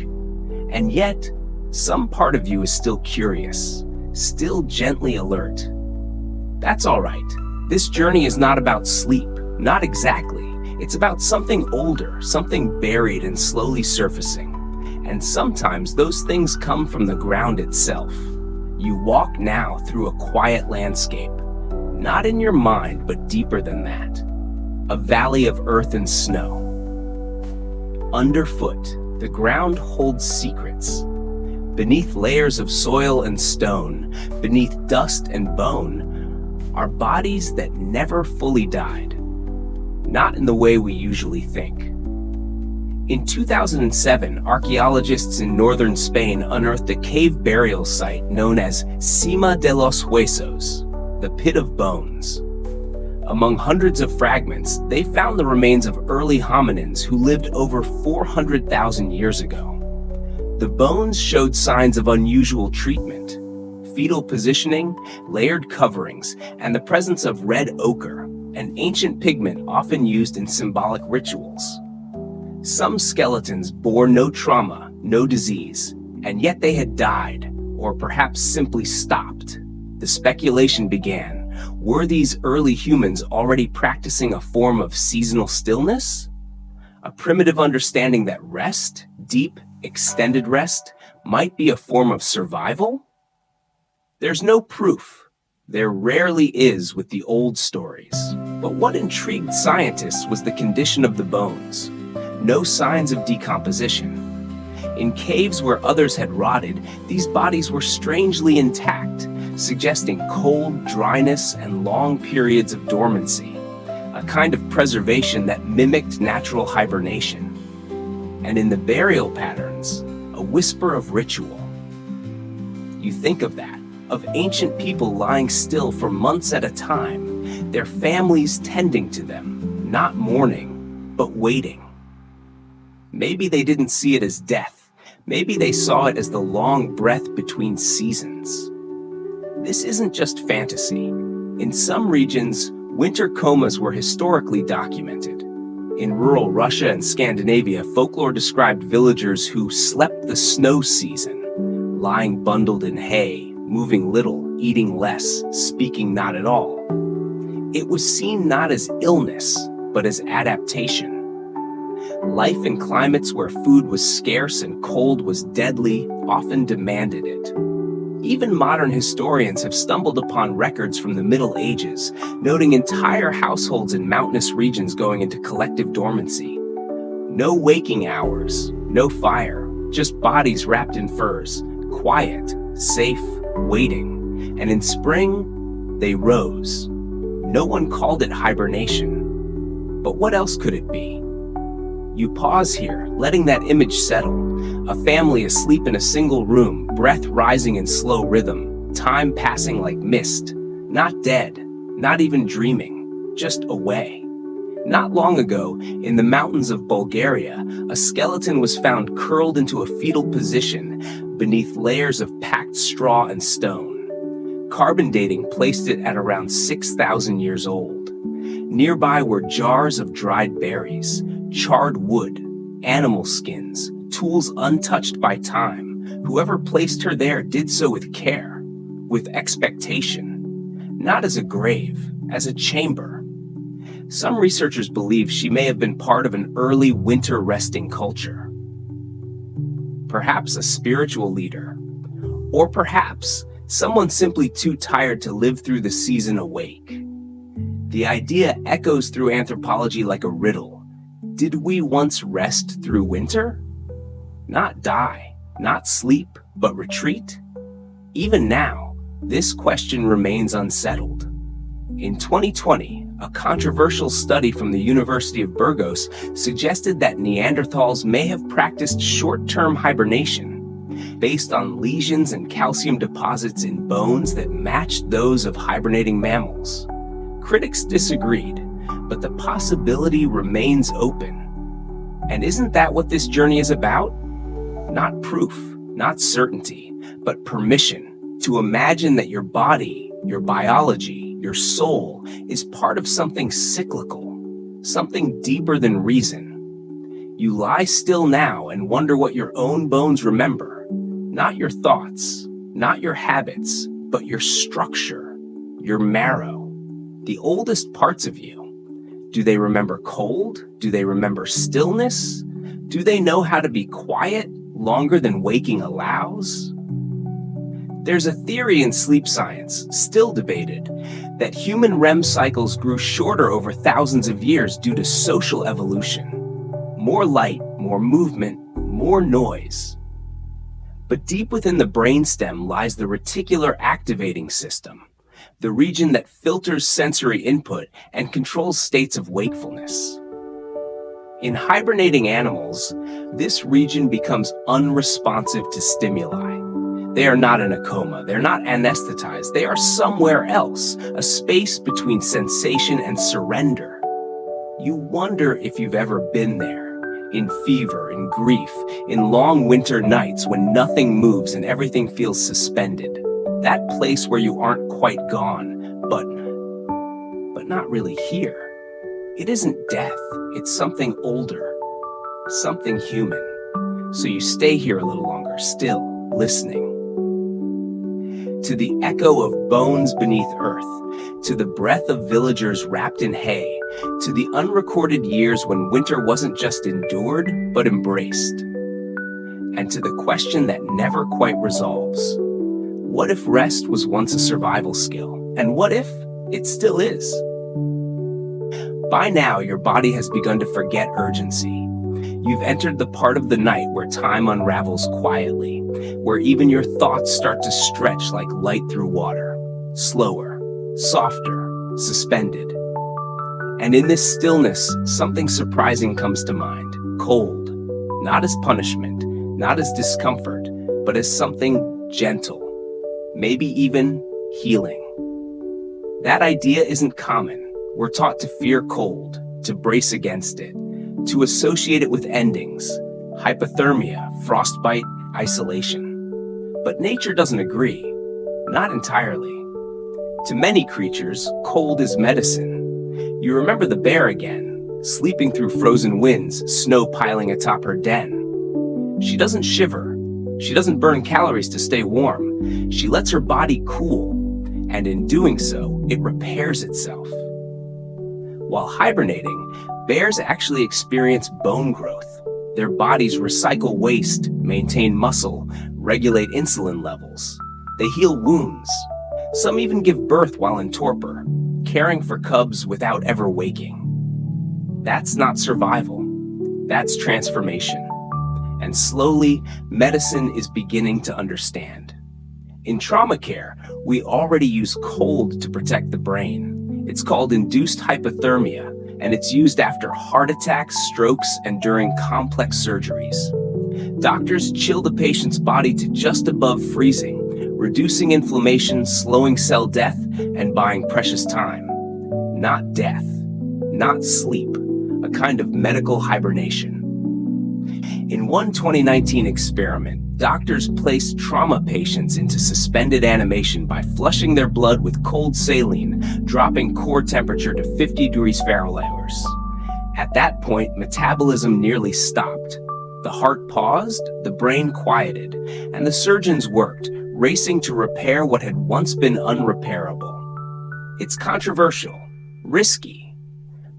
And yet, some part of you is still curious, still gently alert. That's all right. This journey is not about sleep, not exactly. It's about something older, something buried and slowly surfacing. And sometimes those things come from the ground itself. You walk now through a quiet landscape. Not in your mind, but deeper than that. A valley of earth and snow. Underfoot, the ground holds secrets. Beneath layers of soil and stone, beneath dust and bone, are bodies that never fully died. not in the way we usually think. In 2007, archaeologists in northern Spain unearthed a cave burial site known as Cima de los Huesos, the Pit of Bones. Among hundreds of fragments, they found the remains of early hominins who lived over 400,000 years ago. The bones showed signs of unusual treatment, fetal positioning, layered coverings, and the presence of red ochre, an ancient pigment often used in symbolic rituals. Some skeletons bore no trauma, no disease, and yet they had died, or perhaps simply stopped. The speculation began. Were these early humans already practicing a form of seasonal stillness? A primitive understanding that rest, deep, extended rest, might be a form of survival? There's no proof. There rarely is with the old stories. But what intrigued scientists was the condition of the bones. No signs of decomposition. In caves where others had rotted, these bodies were strangely intact, suggesting cold, dryness, and long periods of dormancy, a kind of preservation that mimicked natural hibernation. And in the burial patterns, a whisper of ritual. You think of that, of ancient people lying still for months at a time, their families tending to them, not mourning, but waiting. Maybe they didn't see it as death. Maybe they saw it as the long breath between seasons. This isn't just fantasy. In some regions, winter comas were historically documented. In rural Russia and Scandinavia, folklore described villagers who slept the snow season, lying bundled in hay, moving little, eating less, speaking not at all. It was seen not as illness, but as adaptation. Life in climates where food was scarce and cold was deadly often demanded it. Even modern historians have stumbled upon records from the Middle Ages, noting entire households in mountainous regions going into collective dormancy. No waking hours, no fire, just bodies wrapped in furs, quiet, safe, waiting. And in spring, they rose. No one called it hibernation. But what else could it be? You pause here, letting that image settle. A family asleep in a single room, breath rising in slow rhythm, time passing like mist. Not dead, not even dreaming, just away. Not long ago, in the mountains of Bulgaria, a skeleton was found curled into a fetal position beneath layers of packed straw and stone. Carbon dating placed it at around 6,000 years old. Nearby were jars of dried berries, charred wood, animal skins, tools untouched by time. Whoever placed her there did so with care, with expectation, not as a grave, as a chamber. Some researchers believe she may have been part of an early winter resting culture. Perhaps a spiritual leader, or perhaps someone simply too tired to live through the season awake. The idea echoes through anthropology like a riddle. Did we once rest through winter? Not die, not sleep, but retreat? Even now, this question remains unsettled. In 2020, a controversial study from the University of Burgos suggested that Neanderthals may have practiced short-term hibernation based on lesions and calcium deposits in bones that matched those of hibernating mammals. Critics disagreed, but the possibility remains open. And isn't that what this journey is about? Not proof, not certainty, but permission to imagine that your body, your biology, your soul is part of something cyclical, something deeper than reason. You lie still now and wonder what your own bones remember, not your thoughts, not your habits, but your structure, your marrow, the oldest parts of you. Do they remember cold? Do they remember stillness? Do they know how to be quiet longer than waking allows? There's a theory in sleep science, still debated, that human REM cycles grew shorter over thousands of years due to social evolution. More light, more movement, more noise. But deep within the brainstem lies the reticular activating system, the region that filters sensory input and controls states of wakefulness. In hibernating animals, this region becomes unresponsive to stimuli. They are not in a coma, they're not anesthetized, they are somewhere else, a space between sensation and surrender. You wonder if you've ever been there, in fever, in grief, in long winter nights when nothing moves and everything feels suspended. That place where you aren't quite gone, but not really here. It isn't death, it's something older, something human. So you stay here a little longer, still listening. To the echo of bones beneath earth, to the breath of villagers wrapped in hay, to the unrecorded years when winter wasn't just endured, but embraced. And to the question that never quite resolves. What if rest was once a survival skill? And what if it still is? By now, your body has begun to forget urgency. You've entered the part of the night where time unravels quietly, where even your thoughts start to stretch like light through water, slower, softer, suspended. And in this stillness, something surprising comes to mind. Cold, not as punishment, not as discomfort, but as something gentle, maybe even healing. That idea isn't common. We're taught to fear cold, to brace against it, to associate it with endings, hypothermia, frostbite, isolation. But nature doesn't agree, not entirely. To many creatures, cold is medicine. You remember the bear again, sleeping through frozen winds, snow piling atop her den. She doesn't shiver. She doesn't burn calories to stay warm. She lets her body cool, and in doing so, it repairs itself. While hibernating, bears actually experience bone growth. Their bodies recycle waste, maintain muscle, regulate insulin levels. They heal wounds. Some even give birth while in torpor, caring for cubs without ever waking. That's not survival. That's transformation. And slowly, medicine is beginning to understand. In trauma care, we already use cold to protect the brain. It's called induced hypothermia, and it's used after heart attacks, strokes, and during complex surgeries. Doctors chill the patient's body to just above freezing, reducing inflammation, slowing cell death, and buying precious time. Not death, not sleep, a kind of medical hibernation. In one 2019 experiment, doctors placed trauma patients into suspended animation by flushing their blood with cold saline, dropping core temperature to 50 degrees Fahrenheit. At that point, metabolism nearly stopped. The heart paused, the brain quieted, and the surgeons worked, racing to repair what had once been unrepairable. It's controversial, risky,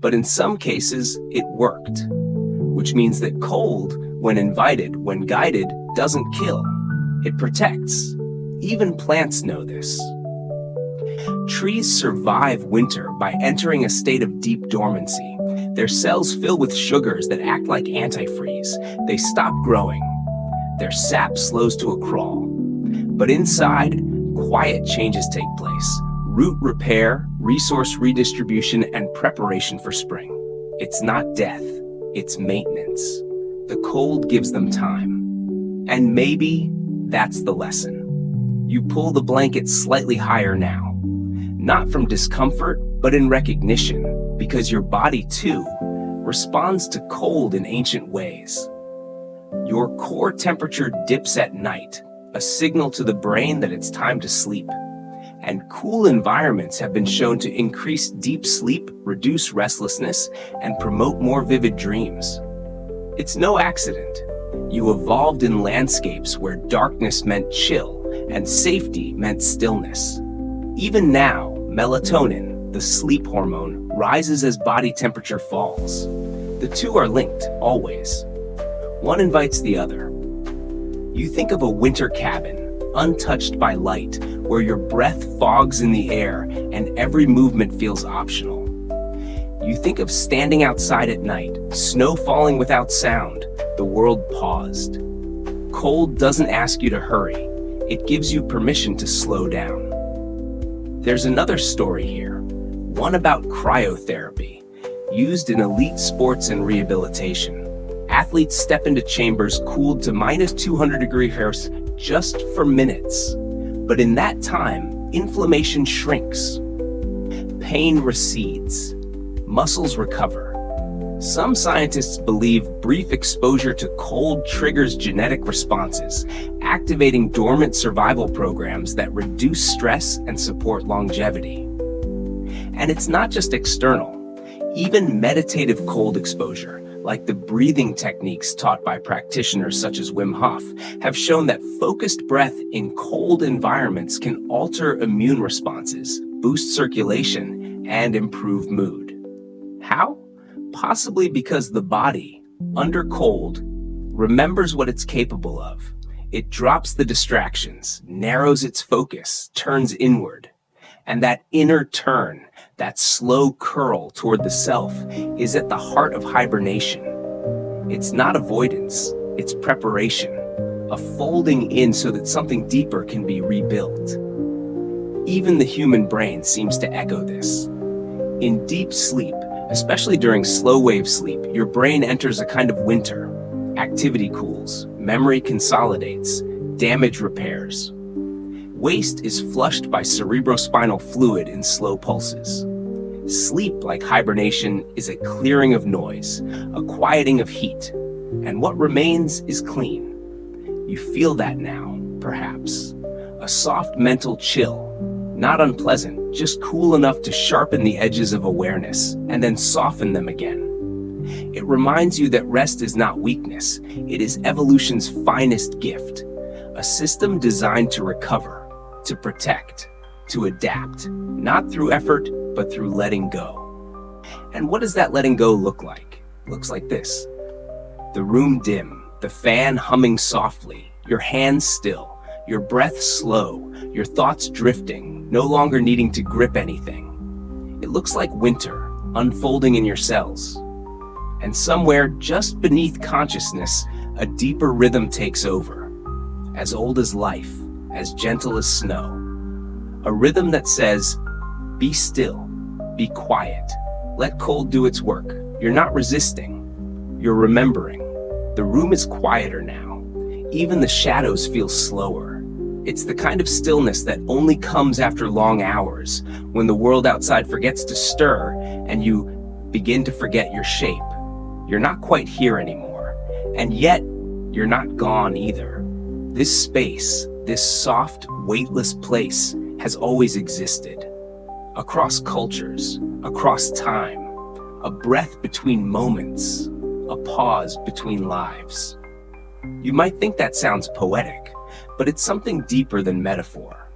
but in some cases, it worked. Which means that cold, when invited, when guided, doesn't kill. It protects. Even plants know this. Trees survive winter by entering a state of deep dormancy. Their cells fill with sugars that act like antifreeze. They stop growing. Their sap slows to a crawl. But inside, quiet changes take place. Root repair, resource redistribution, and preparation for spring. It's not death. It's maintenance. The cold gives them time. And maybe that's the lesson. You pull the blanket slightly higher now. Not from discomfort, but in recognition, because your body, too, responds to cold in ancient ways. Your core temperature dips at night, a signal to the brain that it's time to sleep. And cool environments have been shown to increase deep sleep, reduce restlessness, and promote more vivid dreams. It's no accident. You evolved in landscapes where darkness meant chill and safety meant stillness. Even now, melatonin, the sleep hormone, rises as body temperature falls. The two are linked, always. One invites the other. You think of a winter cabin, untouched by light, where your breath fogs in the air and every movement feels optional. You think of standing outside at night, snow falling without sound, the world paused. Cold doesn't ask you to hurry. It gives you permission to slow down. There's another story here, one about cryotherapy, used in elite sports and rehabilitation. Athletes step into chambers cooled to minus 200 degrees Celsius just for minutes. But in that time, inflammation shrinks, pain recedes, muscles recover. Some scientists believe brief exposure to cold triggers genetic responses, activating dormant survival programs that reduce stress and support longevity. And it's not just external. Even meditative cold exposure, like the breathing techniques taught by practitioners such as Wim Hof, have shown that focused breath in cold environments can alter immune responses, boost circulation, and improve mood. How? Possibly because the body, under cold, remembers what it's capable of. It drops the distractions, narrows its focus, turns inward. And that inner turn, that slow curl toward the self, is at the heart of hibernation. It's not avoidance, it's preparation, a folding in so that something deeper can be rebuilt. Even the human brain seems to echo this. In deep sleep, especially during slow-wave sleep, your brain enters a kind of winter. Activity cools, memory consolidates, damage repairs. Waste is flushed by cerebrospinal fluid in slow pulses. Sleep, like hibernation, is a clearing of noise, a quieting of heat, and what remains is clean. You feel that now, perhaps. A soft mental chill, not unpleasant, just cool enough to sharpen the edges of awareness and then soften them again. It reminds you that rest is not weakness, it is evolution's finest gift, a system designed to recover, to protect, to adapt, not through effort, but through letting go. And what does that letting go look like? It looks like this. The room dim, the fan humming softly, your hands still, your breath slow, your thoughts drifting, no longer needing to grip anything. It looks like winter, unfolding in your cells. And somewhere just beneath consciousness, a deeper rhythm takes over. As old as life, as gentle as snow. A rhythm that says, be still, be quiet, let cold do its work. You're not resisting, you're remembering. The room is quieter now. Even the shadows feel slower. It's the kind of stillness that only comes after long hours, when the world outside forgets to stir and you begin to forget your shape. You're not quite here anymore, and yet you're not gone either. This space, this soft, weightless place, has always existed. Across cultures, across time, a breath between moments, a pause between lives. You might think that sounds poetic, but it's something deeper than metaphor.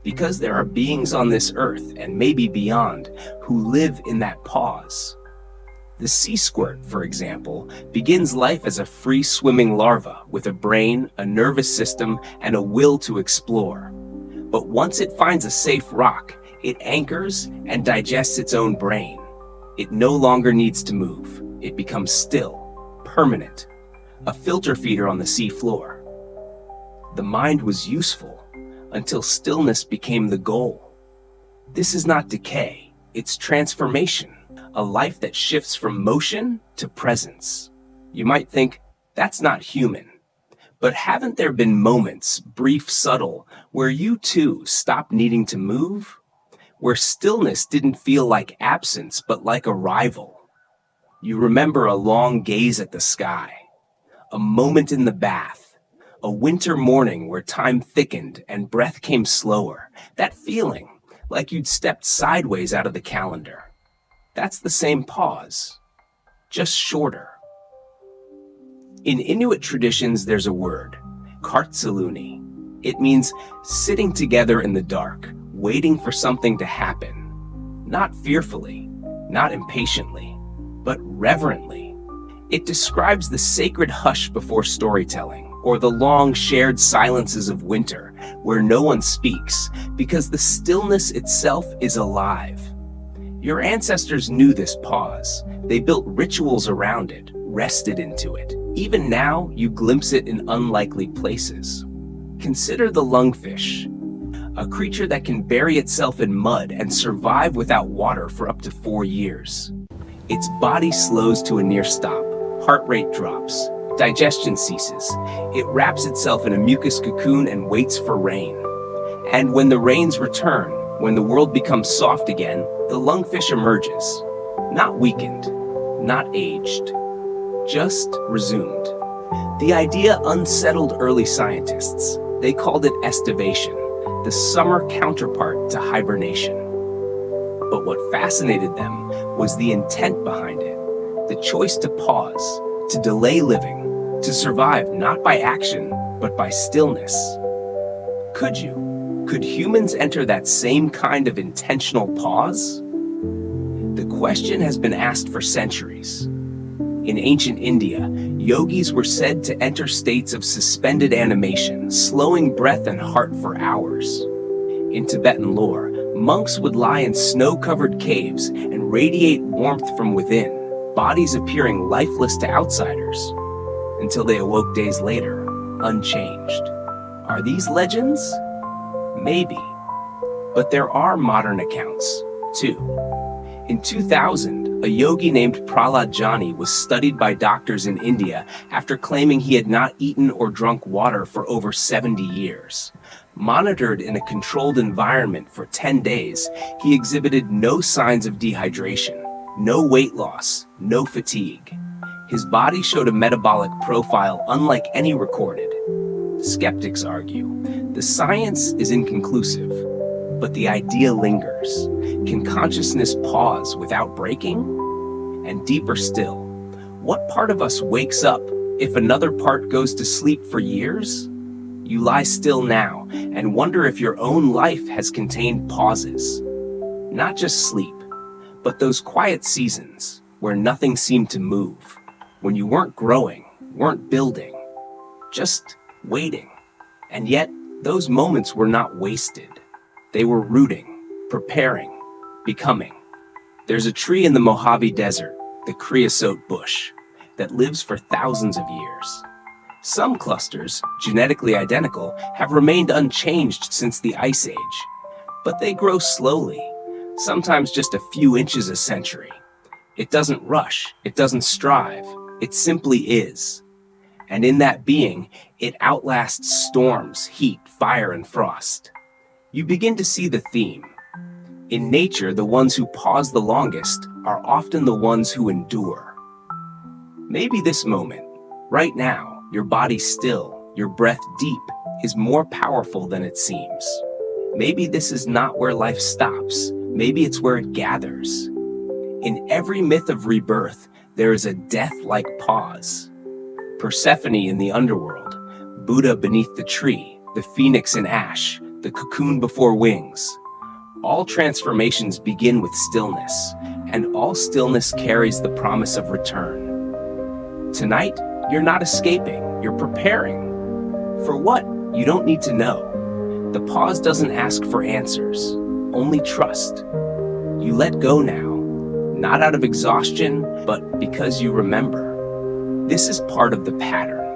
Because there are beings on this earth, and maybe beyond, who live in that pause. The sea squirt, for example, begins life as a free-swimming larva with a brain, a nervous system, and a will to explore. But once it finds a safe rock, it anchors and digests its own brain. It no longer needs to move. It becomes still, permanent, a filter feeder on the sea floor. The mind was useful until stillness became the goal. This is not decay, it's transformation, a life that shifts from motion to presence. You might think, that's not human. But haven't there been moments, brief, subtle, where you too stopped needing to move? Where stillness didn't feel like absence, but like arrival? You remember a long gaze at the sky, a moment in the bath, a winter morning where time thickened and breath came slower. That feeling, like you'd stepped sideways out of the calendar. That's the same pause, just shorter. In Inuit traditions, there's a word, kartsaluni. It means sitting together in the dark, waiting for something to happen. Not fearfully, not impatiently, but reverently. It describes the sacred hush before storytelling, or the long shared silences of winter, where no one speaks, because the stillness itself is alive. Your ancestors knew this pause. They built rituals around it, rested into it. Even now, you glimpse it in unlikely places. Consider the lungfish, a creature that can bury itself in mud and survive without water for up to 4 years. Its body slows to a near stop, heart rate drops, digestion ceases. It wraps itself in a mucus cocoon and waits for rain. And when the rains return, when the world becomes soft again, the lungfish emerges. Not weakened, not aged, just resumed. The idea unsettled early scientists. They called it estivation, the summer counterpart to hibernation. But what fascinated them was the intent behind it, the choice to pause, to delay living, to survive not by action, but by stillness. Could humans enter that same kind of intentional pause? The question has been asked for centuries. In ancient India, yogis were said to enter states of suspended animation, slowing breath and heart for hours. In Tibetan lore, monks would lie in snow-covered caves and radiate warmth from within, bodies appearing lifeless to outsiders, until they awoke days later, unchanged. Are these legends? Maybe. But there are modern accounts, too. In 2000, a yogi named Prahlad Jani was studied by doctors in India after claiming he had not eaten or drunk water for over 70 years. Monitored in a controlled environment for 10 days, he exhibited no signs of dehydration, no weight loss, no fatigue. His body showed a metabolic profile unlike any recorded. Skeptics argue, the science is inconclusive, but the idea lingers. Can consciousness pause without breaking? And deeper still, what part of us wakes up if another part goes to sleep for years? You lie still now and wonder if your own life has contained pauses. Not just sleep, but those quiet seasons where nothing seemed to move, when you weren't growing, weren't building, just waiting. And yet, those moments were not wasted. They were rooting, preparing, becoming. There's a tree in the Mojave Desert, the creosote bush, that lives for thousands of years. Some clusters, genetically identical, have remained unchanged since the Ice Age. But they grow slowly, sometimes just a few inches a century. It doesn't rush, it doesn't strive, it simply is. And in that being, it outlasts storms, heat, fire, and frost. You begin to see the theme. In nature, the ones who pause the longest are often the ones who endure. Maybe this moment, right now, your body still, your breath deep, is more powerful than it seems. Maybe this is not where life stops. Maybe it's where it gathers. In every myth of rebirth, there is a death-like pause. Persephone in the underworld, Buddha beneath the tree, the phoenix in ash, the cocoon before wings. All transformations begin with stillness, and all stillness carries the promise of return. Tonight, you're not escaping, you're preparing. For what? You don't need to know. The pause doesn't ask for answers, only trust. You let go now, not out of exhaustion, but because you remember. This is part of the pattern.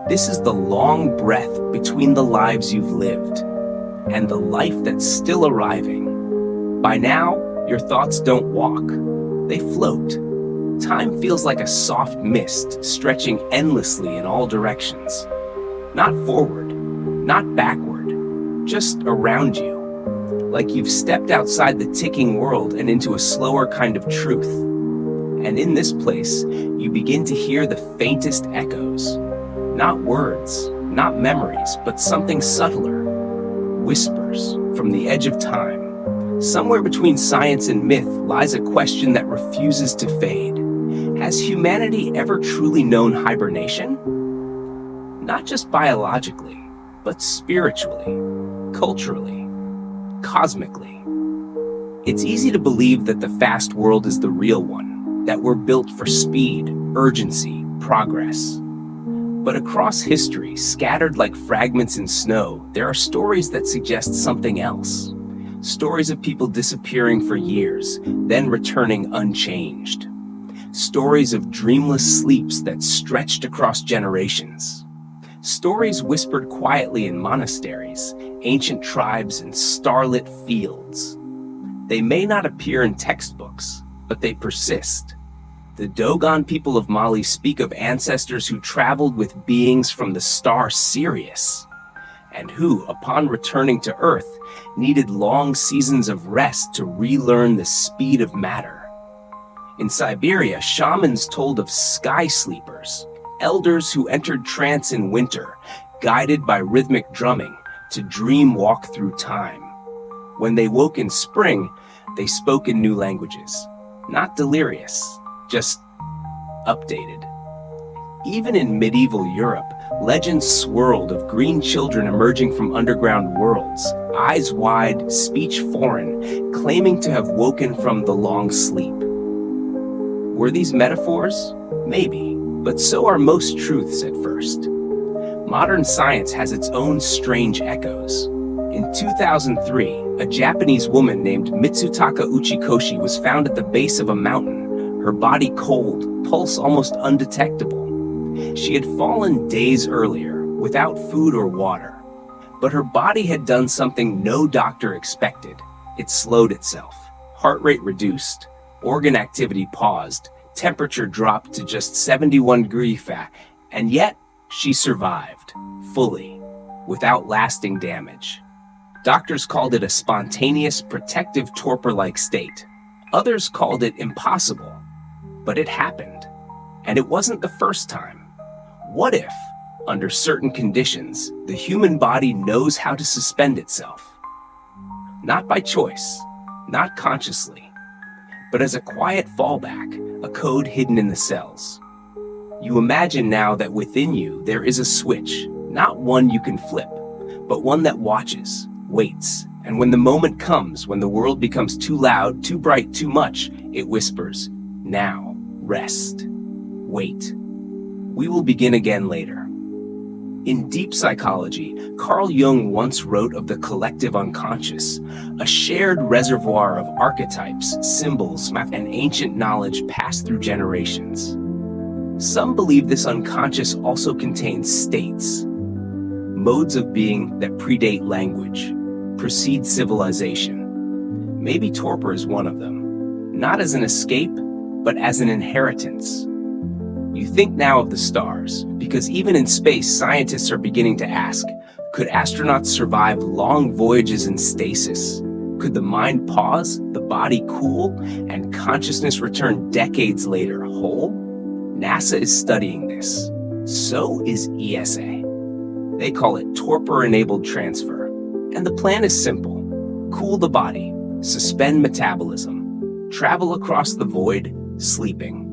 This is the long breath between the lives you've lived and the life that's still arriving. By now, your thoughts don't walk, they float. Time feels like a soft mist stretching endlessly in all directions. Not forward, not backward, just around you. Like you've stepped outside the ticking world and into a slower kind of truth. And in this place, you begin to hear the faintest echoes. Not words, not memories, but something subtler. Whispers from the edge of time. Somewhere between science and myth lies a question that refuses to fade. Has humanity ever truly known hibernation? Not just biologically, but spiritually, culturally, cosmically. It's easy to believe that the fast world is the real one, that we're built for speed, urgency, progress. But across history, scattered like fragments in snow, there are stories that suggest something else. Stories of people disappearing for years, then returning unchanged. Stories of dreamless sleeps that stretched across generations. Stories whispered quietly in monasteries, ancient tribes, and starlit fields. They may not appear in textbooks, but they persist. The Dogon people of Mali speak of ancestors who traveled with beings from the star Sirius, and who, upon returning to Earth, needed long seasons of rest to relearn the speed of matter. In Siberia, shamans told of sky sleepers, elders who entered trance in winter, guided by rhythmic drumming, to dream walk through time. When they woke in spring, they spoke in new languages, not delirious, just updated. Even in medieval Europe, legends swirled of green children emerging from underground worlds, eyes wide, speech foreign, claiming to have woken from the long sleep. Were these metaphors? Maybe, but so are most truths at first. Modern science has its own strange echoes. In 2003, a Japanese woman named Mitsutaka Uchikoshi was found at the base of a mountain, her body cold, pulse almost undetectable. She had fallen days earlier, without food or water. But her body had done something no doctor expected. It slowed itself. Heart rate reduced. Organ activity paused. Temperature dropped to just 71 degrees Fahrenheit. And yet, she survived, fully, without lasting damage. Doctors called it a spontaneous, protective torpor-like state. Others called it impossible. But it happened. And it wasn't the first time. What if, under certain conditions, the human body knows how to suspend itself? Not by choice, not consciously, but as a quiet fallback, a code hidden in the cells. You imagine now that within you there is a switch, not one you can flip, but one that watches, waits, and when the moment comes, when the world becomes too loud, too bright, too much, it whispers, "Now, rest, wait. We will begin again later." In deep psychology, Carl Jung once wrote of the collective unconscious, a shared reservoir of archetypes, symbols, and ancient knowledge passed through generations. Some believe this unconscious also contains states, modes of being that predate language, precede civilization. Maybe torpor is one of them, not as an escape, but as an inheritance. You think now of the stars, because even in space, scientists are beginning to ask, could astronauts survive long voyages in stasis? Could the mind pause, the body cool, and consciousness return decades later whole? NASA is studying this. So is ESA. They call it torpor-enabled transfer. And the plan is simple. Cool the body, suspend metabolism, travel across the void, sleeping.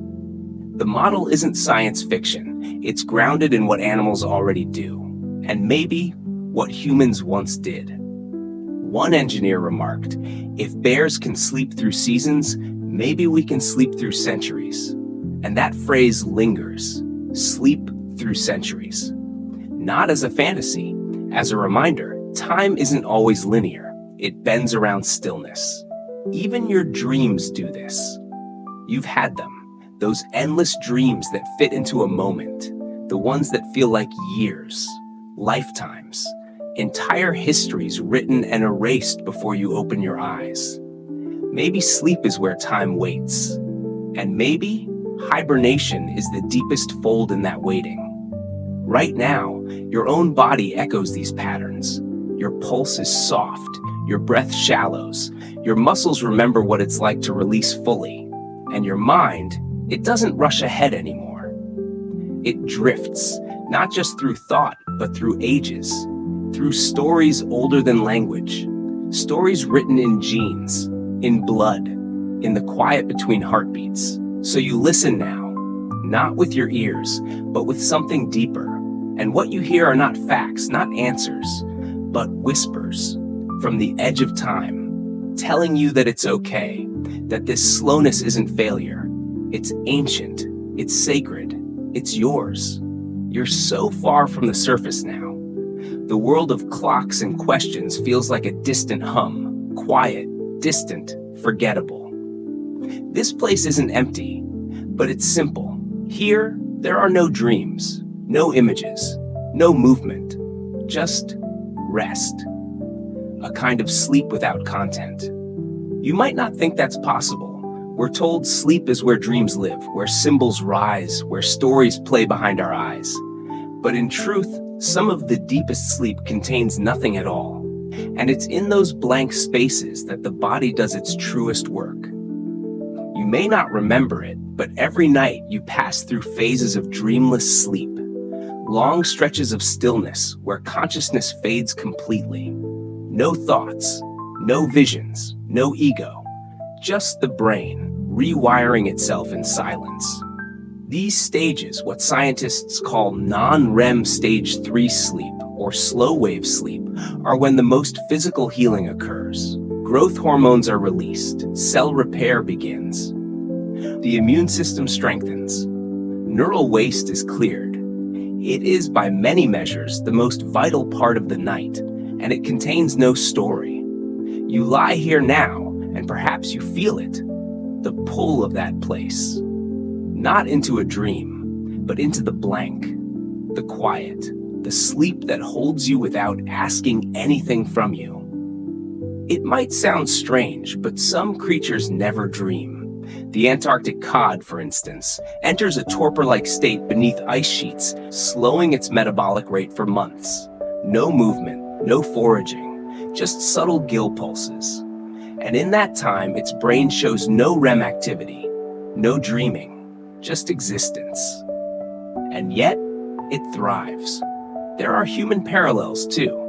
The model isn't science fiction. It's grounded in what animals already do, and maybe what humans once did. One engineer remarked, "If bears can sleep through seasons, maybe we can sleep through centuries." And that phrase lingers, sleep through centuries. Not as a fantasy, as a reminder, time isn't always linear. It bends around stillness. Even your dreams do this. You've had them. Those endless dreams that fit into a moment, the ones that feel like years, lifetimes, entire histories written and erased before you open your eyes. Maybe sleep is where time waits, and maybe hibernation is the deepest fold in that waiting. Right now, your own body echoes these patterns. Your pulse is soft, your breath shallows, your muscles remember what it's like to release fully, and your mind, it doesn't rush ahead anymore. It drifts, not just through thought, but through ages, through stories older than language, stories written in genes, in blood, in the quiet between heartbeats. So you listen now, not with your ears, but with something deeper. And what you hear are not facts, not answers, but whispers from the edge of time, telling you that it's okay, that this slowness isn't failure. It's ancient, it's sacred, it's yours. You're so far from the surface now. The world of clocks and questions feels like a distant hum, quiet, distant, forgettable. This place isn't empty, but it's simple. Here, there are no dreams, no images, no movement, just rest. a kind of sleep without content. You might not think that's possible. We're told sleep is where dreams live, where symbols rise, where stories play behind our eyes. But in truth, some of the deepest sleep contains nothing at all. And it's in those blank spaces that the body does its truest work. You may not remember it, but every night you pass through phases of dreamless sleep, long stretches of stillness where consciousness fades completely. No thoughts, no visions, no ego, just the brain rewiring itself in silence. These stages, what scientists call non-REM stage 3 sleep or slow wave sleep, are when the most physical healing occurs. Growth hormones are released, cell repair begins. The immune system strengthens. Neural waste is cleared. It is, by many measures, the most vital part of the night, and it contains no story. You lie here now, and perhaps you feel it, the pull of that place. Not into a dream, but into the blank, the quiet, the sleep that holds you without asking anything from you. It might sound strange, but some creatures never dream. The Antarctic cod, for instance, enters a torpor-like state beneath ice sheets, slowing its metabolic rate for months. No movement, no foraging, just subtle gill pulses. And in that time, its brain shows no REM activity, no dreaming, just existence. And yet, it thrives. There are human parallels, too.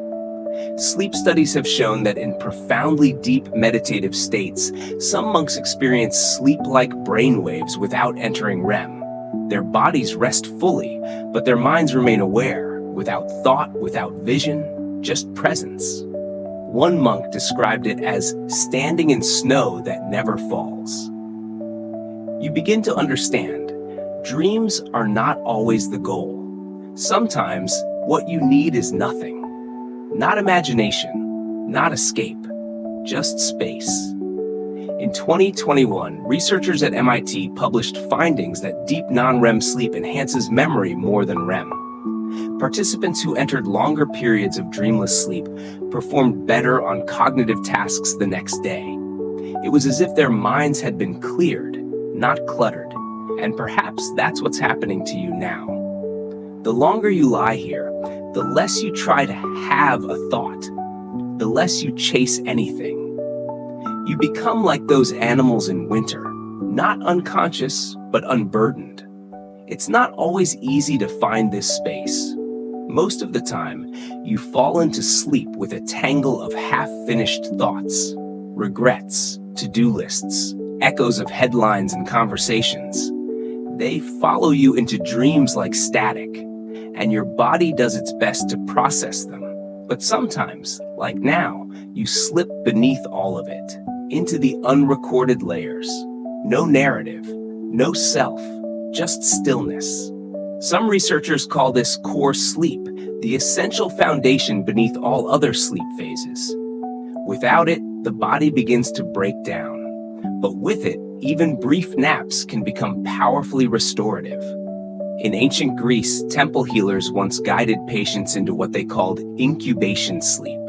Sleep studies have shown that in profoundly deep meditative states, some monks experience sleep-like brainwaves without entering REM. Their bodies rest fully, but their minds remain aware, without thought, without vision, just presence. One monk described it as standing in snow that never falls. You begin to understand, dreams are not always the goal. Sometimes, what you need is nothing. Not imagination, not escape, just space. In 2021, researchers at MIT published findings that deep non-REM sleep enhances memory more than REM. Participants who entered longer periods of dreamless sleep performed better on cognitive tasks the next day. It was as if their minds had been cleared, not cluttered, and perhaps that's what's happening to you now. The longer you lie here, the less you try to have a thought, the less you chase anything. You become like those animals in winter, not unconscious, but unburdened. It's not always easy to find this space. Most of the time, you fall into sleep with a tangle of half-finished thoughts, regrets, to-do lists, echoes of headlines and conversations. They follow you into dreams like static, and your body does its best to process them. But sometimes, like now, you slip beneath all of it, into the unrecorded layers. No narrative, no self, just stillness. Some researchers call this core sleep, the essential foundation beneath all other sleep phases. Without it, the body begins to break down. But with it, even brief naps can become powerfully restorative. In ancient Greece, temple healers once guided patients into what they called incubation sleep,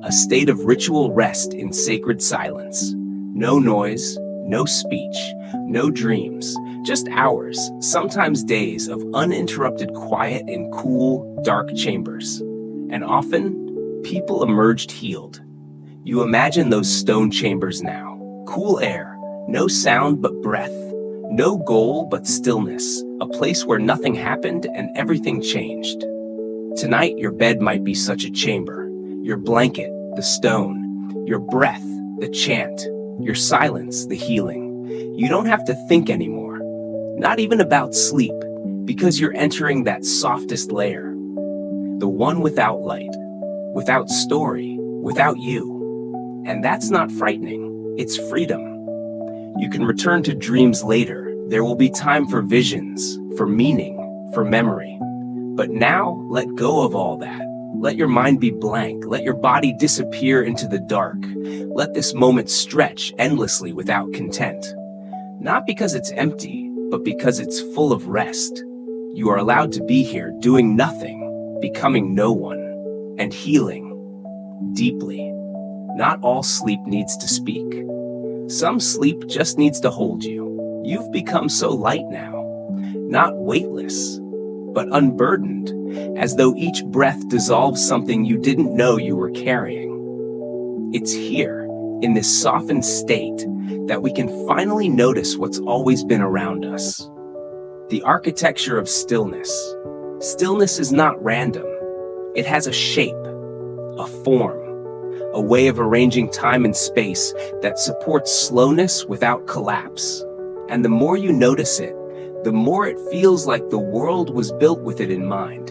a state of ritual rest in sacred silence. No noise, no speech, no dreams, just hours, sometimes days of uninterrupted quiet in cool, dark chambers. And often, people emerged healed. You imagine those stone chambers now. Cool air, no sound but breath, no goal but stillness, a place where nothing happened and everything changed. Tonight, your bed might be such a chamber. Your blanket, the stone. Your breath, the chant. Your silence, the healing. You don't have to think anymore, not even about sleep, because you're entering that softest layer, the one without light, without story, without you. And that's not frightening, it's freedom. You can return to dreams later. There will be time for visions, for meaning, for memory. But now, let go of all that. Let your mind be blank. Let your body disappear into the dark. Let this moment stretch endlessly without content. Not because it's empty, but because it's full of rest. You are allowed to be here, doing nothing, becoming no one, and healing deeply. Not all sleep needs to speak. Some sleep just needs to hold you. You've become so light now, not weightless, but unburdened, as though each breath dissolves something you didn't know you were carrying. It's here, in this softened state, that we can finally notice what's always been around us. The architecture of stillness. Stillness is not random. It has a shape, a form, a way of arranging time and space that supports slowness without collapse. And the more you notice it, the more it feels like the world was built with it in mind.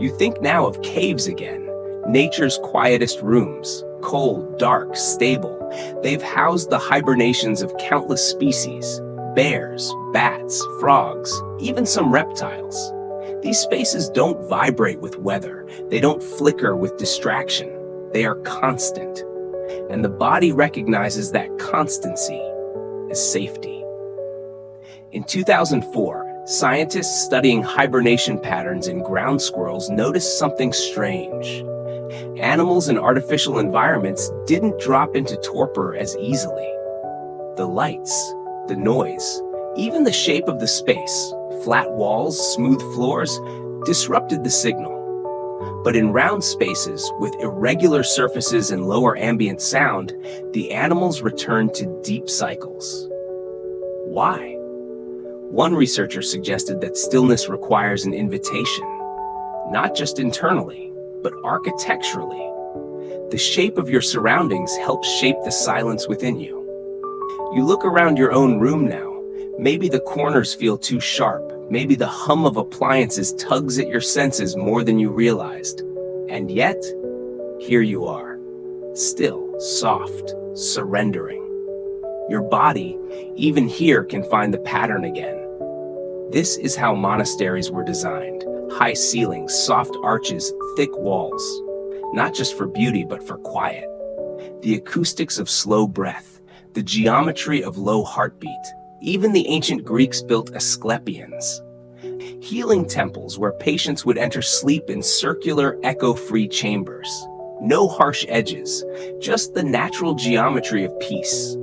You think now of caves again, nature's quietest rooms, cold, dark, stable. They've housed the hibernations of countless species, bears, bats, frogs, even some reptiles. These spaces don't vibrate with weather. They don't flicker with distraction. They are constant. And the body recognizes that constancy as safety. In 2004, scientists studying hibernation patterns in ground squirrels noticed something strange. Animals in artificial environments didn't drop into torpor as easily. The lights, the noise, even the shape of the space, flat walls, smooth floors, disrupted the signal. But in round spaces with irregular surfaces and lower ambient sound, the animals returned to deep cycles. Why? One researcher suggested that stillness requires an invitation, not just internally, but architecturally. The shape of your surroundings helps shape the silence within you. You look around your own room now. Maybe the corners feel too sharp. Maybe the hum of appliances tugs at your senses more than you realized. And yet, here you are, still, soft, surrendering. Your body, even here, can find the pattern again. This is how monasteries were designed. High ceilings, soft arches, thick walls. Not just for beauty, but for quiet. The acoustics of slow breath, the geometry of low heartbeat. Even the ancient Greeks built Asclepions, healing temples where patients would enter sleep in circular, echo-free chambers. No harsh edges, just the natural geometry of peace.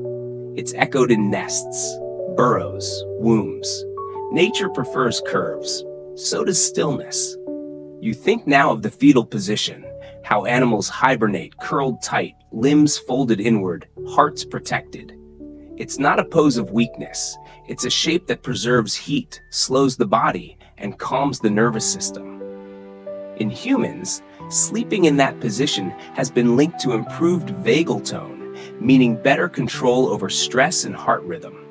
It's echoed in nests, burrows, wombs. Nature prefers curves, so does stillness. You think now of the fetal position, how animals hibernate, curled tight, limbs folded inward, hearts protected. It's not a pose of weakness. It's a shape that preserves heat, slows the body, and calms the nervous system. In humans, sleeping in that position has been linked to improved vagal tone, meaning better control over stress and heart rhythm.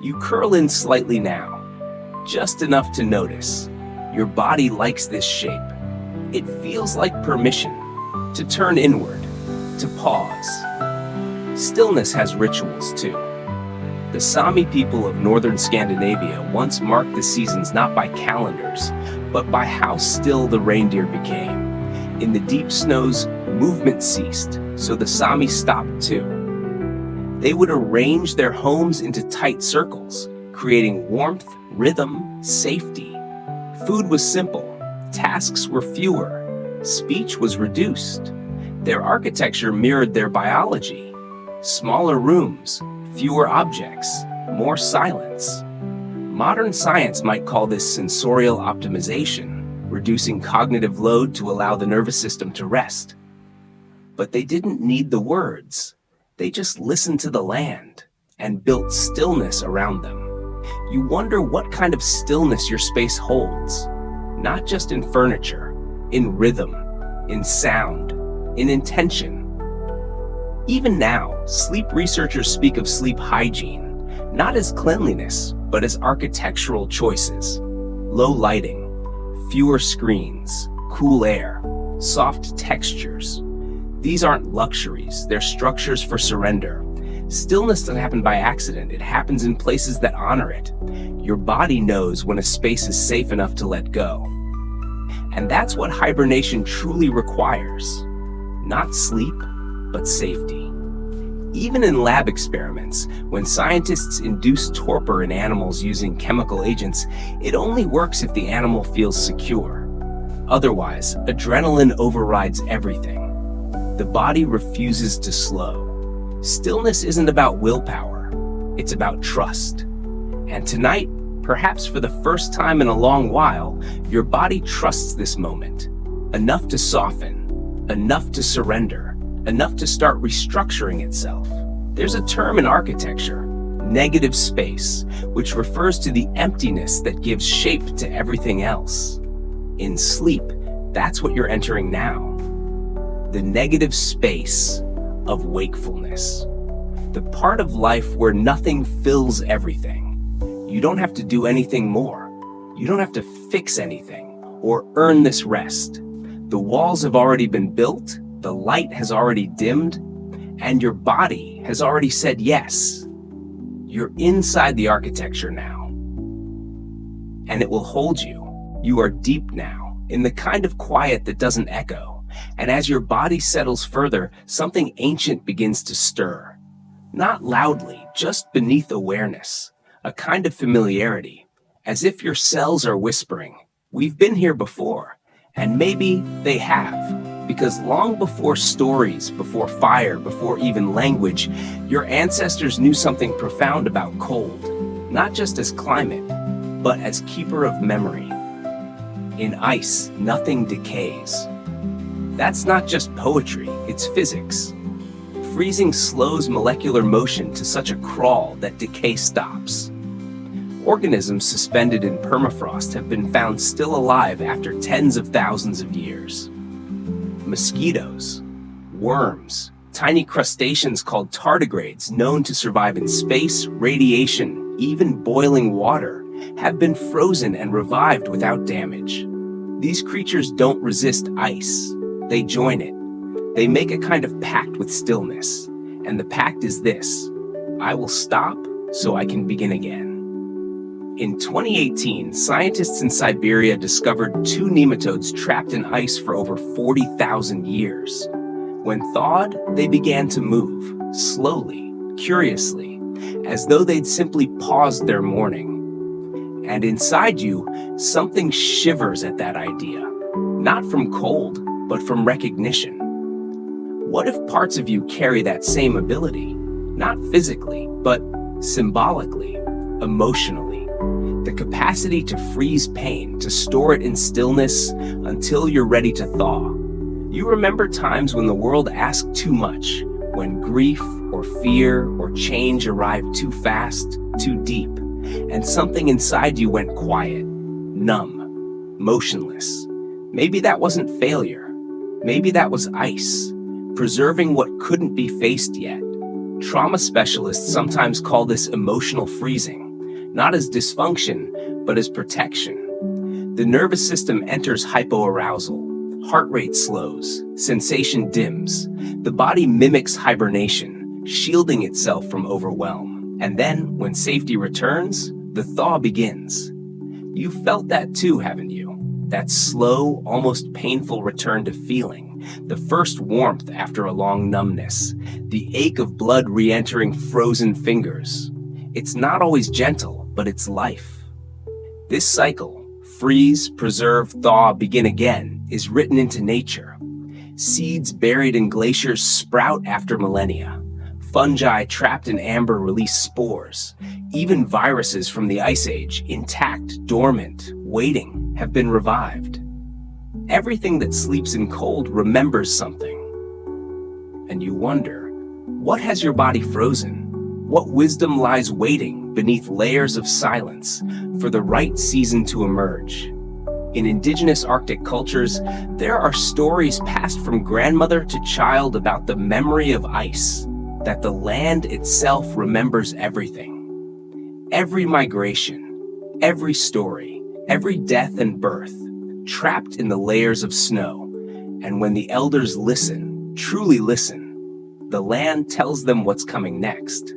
You curl in slightly now, just enough to notice. Your body likes this shape. It feels like permission to turn inward, to pause. Stillness has rituals too. The Sami people of northern Scandinavia once marked the seasons not by calendars, but by how still the reindeer became. In the deep snows, movement ceased, so the Sami stopped too. They would arrange their homes into tight circles, creating warmth, rhythm, safety. Food was simple, tasks were fewer, speech was reduced. Their architecture mirrored their biology. Smaller rooms, fewer objects, more silence. Modern science might call this sensorial optimization, reducing cognitive load to allow the nervous system to rest. But they didn't need the words. They just listened to the land and built stillness around them. You wonder what kind of stillness your space holds, not just in furniture, in rhythm, in sound, in intention. Even now, sleep researchers speak of sleep hygiene, not as cleanliness, but as architectural choices. Low lighting, fewer screens, cool air, soft textures. These aren't luxuries, they're structures for surrender. Stillness doesn't happen by accident, it happens in places that honor it. Your body knows when a space is safe enough to let go. And that's what hibernation truly requires. Not sleep, but safety. Even in lab experiments, when scientists induce torpor in animals using chemical agents, it only works if the animal feels secure. Otherwise, adrenaline overrides everything. The body refuses to slow. Stillness isn't about willpower, it's about trust. And tonight, perhaps for the first time in a long while, your body trusts this moment. Enough to soften, enough to surrender, enough to start restructuring itself. There's a term in architecture, negative space, which refers to the emptiness that gives shape to everything else. In sleep, that's what you're entering now. The negative space of wakefulness. The part of life where nothing fills everything. You don't have to do anything more. You don't have to fix anything or earn this rest. The walls have already been built, the light has already dimmed, and your body has already said yes. You're inside the architecture now, and it will hold you. You are deep now, in the kind of quiet that doesn't echo. And as your body settles further, something ancient begins to stir. Not loudly, just beneath awareness, a kind of familiarity, as if your cells are whispering, "We've been here before." And maybe they have, because long before stories, before fire, before even language, your ancestors knew something profound about cold, not just as climate, but as keeper of memory. In ice, nothing decays. That's not just poetry, it's physics. Freezing slows molecular motion to such a crawl that decay stops. Organisms suspended in permafrost have been found still alive after tens of thousands of years. Mosquitoes, worms, tiny crustaceans called tardigrades known to survive in space, radiation, even boiling water, have been frozen and revived without damage. These creatures don't resist ice. They join it. They make a kind of pact with stillness. And the pact is this: I will stop so I can begin again. In 2018, scientists in Siberia discovered 2 nematodes trapped in ice for over 40,000 years. When thawed, they began to move, slowly, curiously, as though they'd simply paused their mourning. And inside you, something shivers at that idea, not from cold, but from recognition. What if parts of you carry that same ability? Not physically, but symbolically, emotionally. The capacity to freeze pain, to store it in stillness until you're ready to thaw. You remember times when the world asked too much, when grief or fear or change arrived too fast, too deep, and something inside you went quiet, numb, motionless. Maybe that wasn't failure. Maybe that was ice, preserving what couldn't be faced yet. Trauma specialists sometimes call this emotional freezing, not as dysfunction, but as protection. The nervous system enters hypoarousal, heart rate slows, sensation dims. The body mimics hibernation, shielding itself from overwhelm. And then, when safety returns, the thaw begins. You've felt that too, haven't you? That slow, almost painful return to feeling, the first warmth after a long numbness, the ache of blood re-entering frozen fingers. It's not always gentle, but it's life. This cycle, freeze, preserve, thaw, begin again, is written into nature. Seeds buried in glaciers sprout after millennia. Fungi trapped in amber release spores. Even viruses from the Ice Age, intact, dormant, waiting, have been revived. Everything that sleeps in cold remembers something. And you wonder, what has your body frozen? What wisdom lies waiting beneath layers of silence for the right season to emerge? In indigenous Arctic cultures, there are stories passed from grandmother to child about the memory of ice, that the land itself remembers everything. Every migration, every story, every death and birth, trapped in the layers of snow. And when the elders listen, truly listen, the land tells them what's coming next.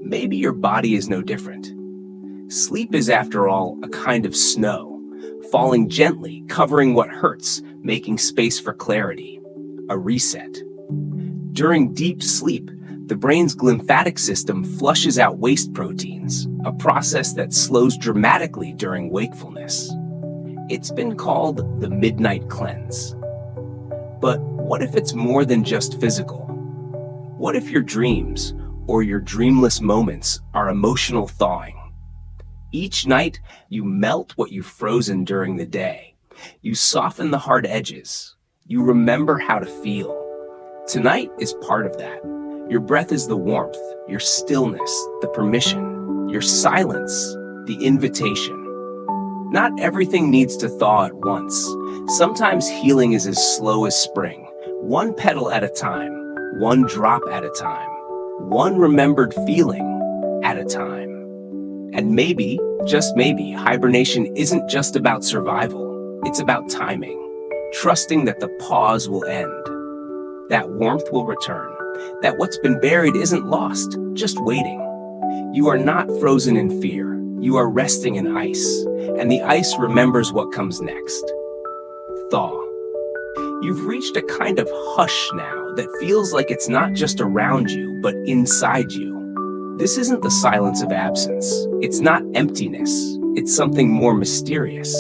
Maybe your body is no different. Sleep is, after all, a kind of snow, falling gently, covering what hurts, making space for clarity, a reset. During deep sleep, the brain's glymphatic system flushes out waste proteins, a process that slows dramatically during wakefulness. It's been called the midnight cleanse. But What if it's more than just physical? What if your dreams, or your dreamless moments, are emotional thawing? Each night, you melt what you've frozen during the day. You soften the hard edges. You remember how to feel. Tonight is part of that. Your breath is the warmth, your stillness, the permission, your silence, the invitation. Not everything needs to thaw at once. Sometimes healing is as slow as spring, one petal at a time, one drop at a time, one remembered feeling at a time. And maybe, just maybe, hibernation isn't just about survival. It's about timing, trusting that the pause will end, that warmth will return, that what's been buried isn't lost, just waiting. You are not frozen in fear. You are resting in ice, and the ice remembers what comes next. Thaw. You've reached a kind of hush now that feels like it's not just around you, but inside you. This isn't the silence of absence. It's not emptiness. It's something more mysterious.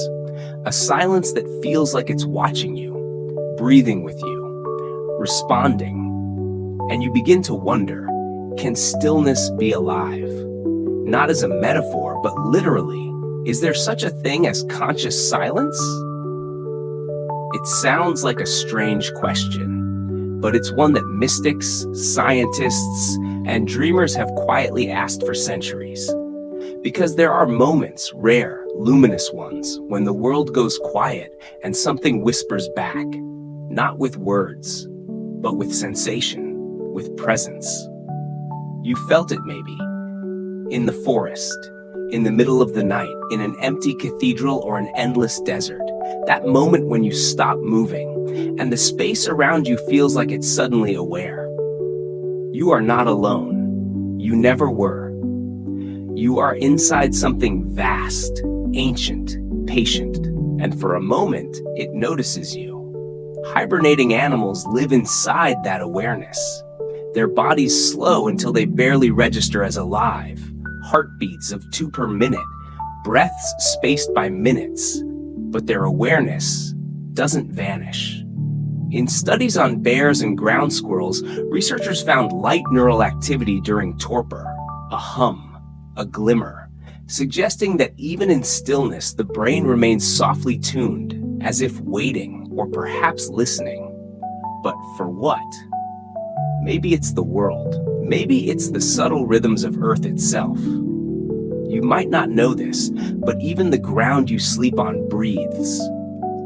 A silence that feels like it's watching you, breathing with you, responding. And you begin to wonder, can stillness be alive? Not as a metaphor, but literally, is there such a thing as conscious silence? It sounds like a strange question, but it's one that mystics, scientists, and dreamers have quietly asked for centuries. Because there are moments, rare, luminous ones, when the world goes quiet and something whispers back, not with words, but with sensation, with presence. You felt it maybe, in the forest, in the middle of the night, in an empty cathedral or an endless desert. That moment when you stop moving, and the space around you feels like it's suddenly aware. You are not alone. You never were. You are inside something vast, ancient, patient, and for a moment, it notices you. Hibernating animals live inside that awareness. Their bodies slow until they barely register as alive. Heartbeats of 2 per minute, breaths spaced by minutes, but their awareness doesn't vanish. In studies on bears and ground squirrels, researchers found light neural activity during torpor, a hum, a glimmer, suggesting that even in stillness, the brain remains softly tuned, as if waiting or perhaps listening. But for what? Maybe it's the world. Maybe it's the subtle rhythms of Earth itself. You might not know this, but even the ground you sleep on breathes.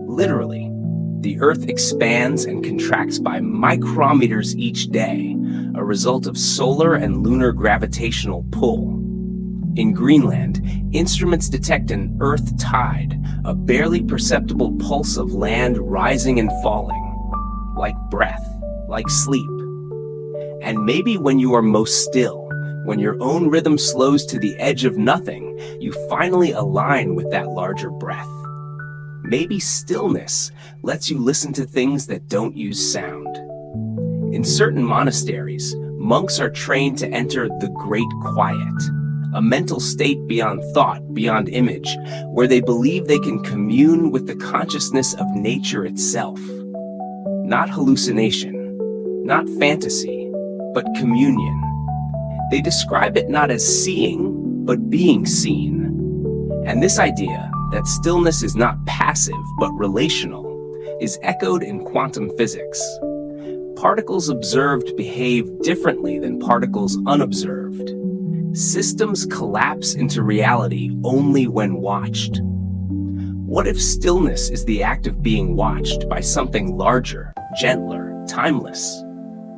Literally, the Earth expands and contracts by micrometers each day, a result of solar and lunar gravitational pull. In Greenland, instruments detect an Earth tide, a barely perceptible pulse of land rising and falling, like breath, like sleep. And maybe when you are most still, when your own rhythm slows to the edge of nothing, you finally align with that larger breath. Maybe stillness lets you listen to things that don't use sound. In certain monasteries, monks are trained to enter the great quiet, a mental state beyond thought, beyond image, where they believe they can commune with the consciousness of nature itself. Not hallucination, not fantasy, but communion. They describe it not as seeing, but being seen. And this idea that stillness is not passive, but relational, is echoed in quantum physics. Particles observed behave differently than particles unobserved. Systems collapse into reality only when watched. What if stillness is the act of being watched by something larger, gentler, timeless?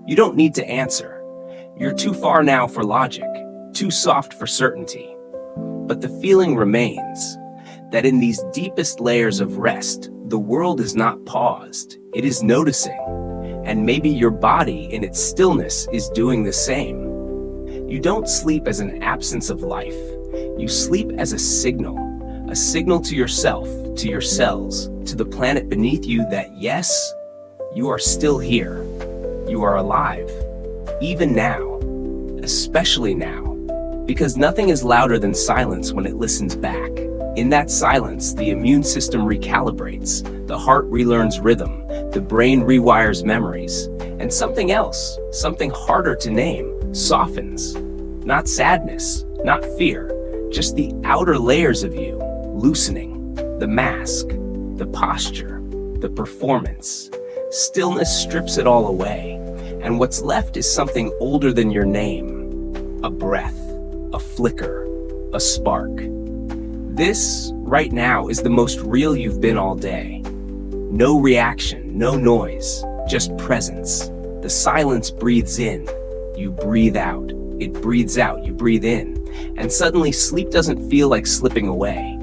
You don't need to answer. You're too far now for logic, too soft for certainty. But the feeling remains that in these deepest layers of rest, the world is not paused, it is noticing. And maybe your body in its stillness is doing the same. You don't sleep as an absence of life. You sleep as a signal to yourself, to your cells, to the planet beneath you that yes, you are still here. You are alive, even now, especially now, because nothing is louder than silence when it listens back. In that silence, the immune system recalibrates, the heart relearns rhythm, The brain rewires memories, and something else, something harder to name, softens. Not sadness, not fear, just the outer layers of you, loosening. The mask, the posture, the performance. Stillness strips it all away, and what's left is something older than your name. A breath, a flicker, a spark. This, right now, is the most real you've been all day. No reaction, no noise, just presence. The silence breathes in, you breathe out. It breathes out, you breathe in. And suddenly sleep doesn't feel like slipping away.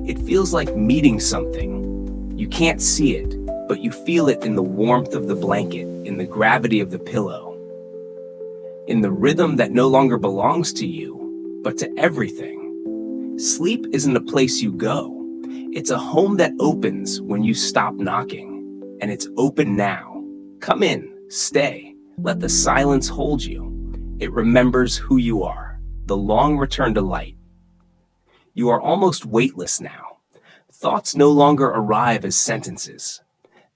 It feels like meeting something. You can't see it, but you feel it in the warmth of the blanket, in the gravity of the pillow, in the rhythm that no longer belongs to you, but to everything. Sleep isn't a place you go. It's a home that opens when you stop knocking, and it's open now. Come in, stay, let the silence hold you. It remembers who you are, the long return to light. You are almost weightless now. Thoughts no longer arrive as sentences.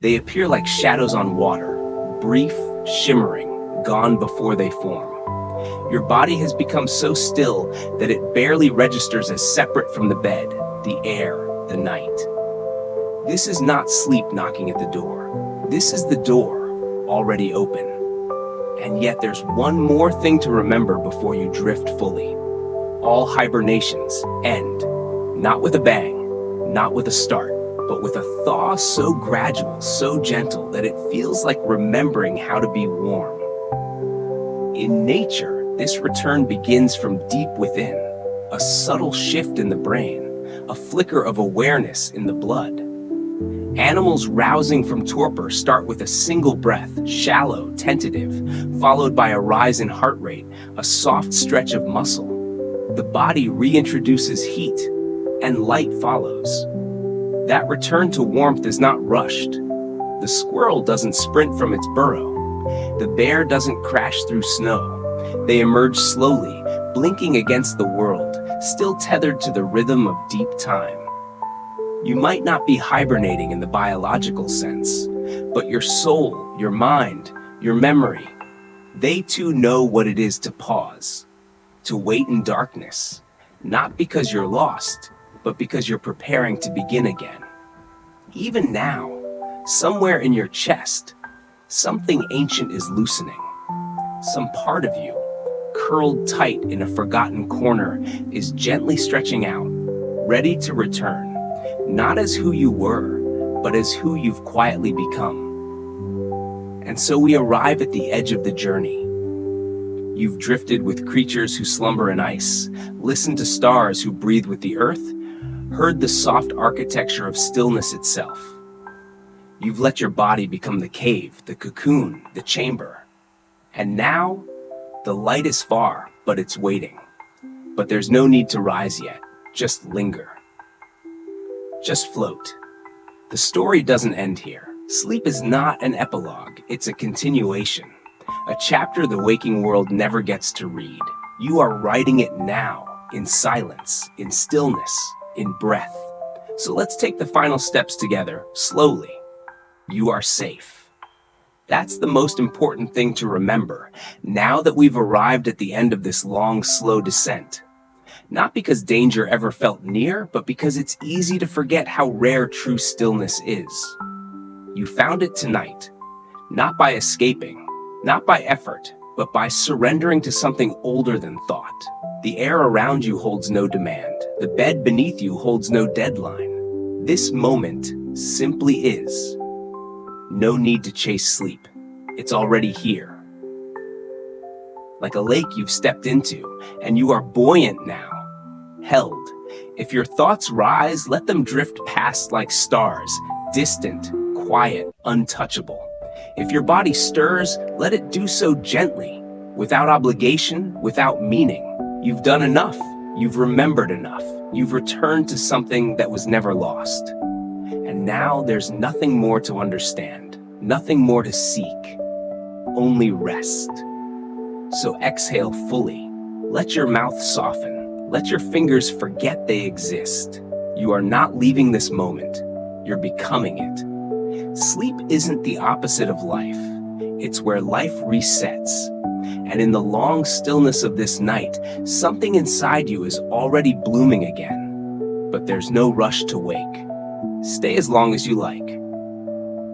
They appear like shadows on water, brief, shimmering, gone before they form. Your body has become so still that it barely registers as separate from the bed, the air, the night. This is not sleep knocking at the door. This is the door, already open. And yet there's one more thing to remember before you drift fully. All hibernations end, not with a bang, not with a start, but with a thaw so gradual, so gentle, that it feels like remembering how to be warm. In nature, this return begins from deep within, a subtle shift in the brain, a flicker of awareness in the blood. Animals rousing from torpor start with a single breath, shallow, tentative, followed by a rise in heart rate, a soft stretch of muscle. The body reintroduces heat, and light follows. That return to warmth is not rushed. The squirrel doesn't sprint from its burrow. The bear doesn't crash through snow. They emerge slowly, blinking against the world, still tethered to the rhythm of deep time. You might not be hibernating in the biological sense, but your soul, your mind, your memory, they too know what it is to pause, to wait in darkness, not because you're lost, but because you're preparing to begin again. Even now, somewhere in your chest, something ancient is loosening. Some part of you, curled tight in a forgotten corner, is gently stretching out, ready to return. Not as who you were, but as who you've quietly become. And so we arrive at the edge of the journey. You've drifted with creatures who slumber in ice, listened to stars who breathe with the earth, heard the soft architecture of stillness itself. You've let your body become the cave, the cocoon, the chamber. And now, the light is far, but it's waiting. But there's no need to rise yet, just linger. Just float. The story doesn't end here. Sleep is not an epilogue, it's a continuation. A chapter the waking world never gets to read. You are writing it now, in silence, in stillness, in breath. So let's take the final steps together, slowly. You are safe. That's the most important thing to remember, now that we've arrived at the end of this long, slow descent. Not because danger ever felt near, but because it's easy to forget how rare true stillness is. You found it tonight, not by escaping, not by effort, but by surrendering to something older than thought. The air around you holds no demand. The bed beneath you holds no deadline. This moment simply is. No need to chase sleep. It's already here. Like a lake you've stepped into, and you are buoyant now. Held. If your thoughts rise, let them drift past like stars, distant, quiet, untouchable. If your body stirs, let it do so gently, without obligation, without meaning. You've done enough. You've remembered enough. You've returned to something that was never lost. And now there's nothing more to understand, nothing more to seek, only rest. So exhale fully. Let your mouth soften. Let your fingers forget they exist. You are not leaving this moment. You're becoming it. Sleep isn't the opposite of life. It's where life resets. And in the long stillness of this night, something inside you is already blooming again. But there's no rush to wake. Stay as long as you like.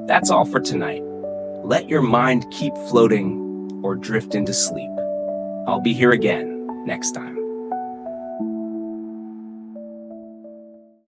That's all for tonight. Let your mind keep floating or drift into sleep. I'll be here again next time.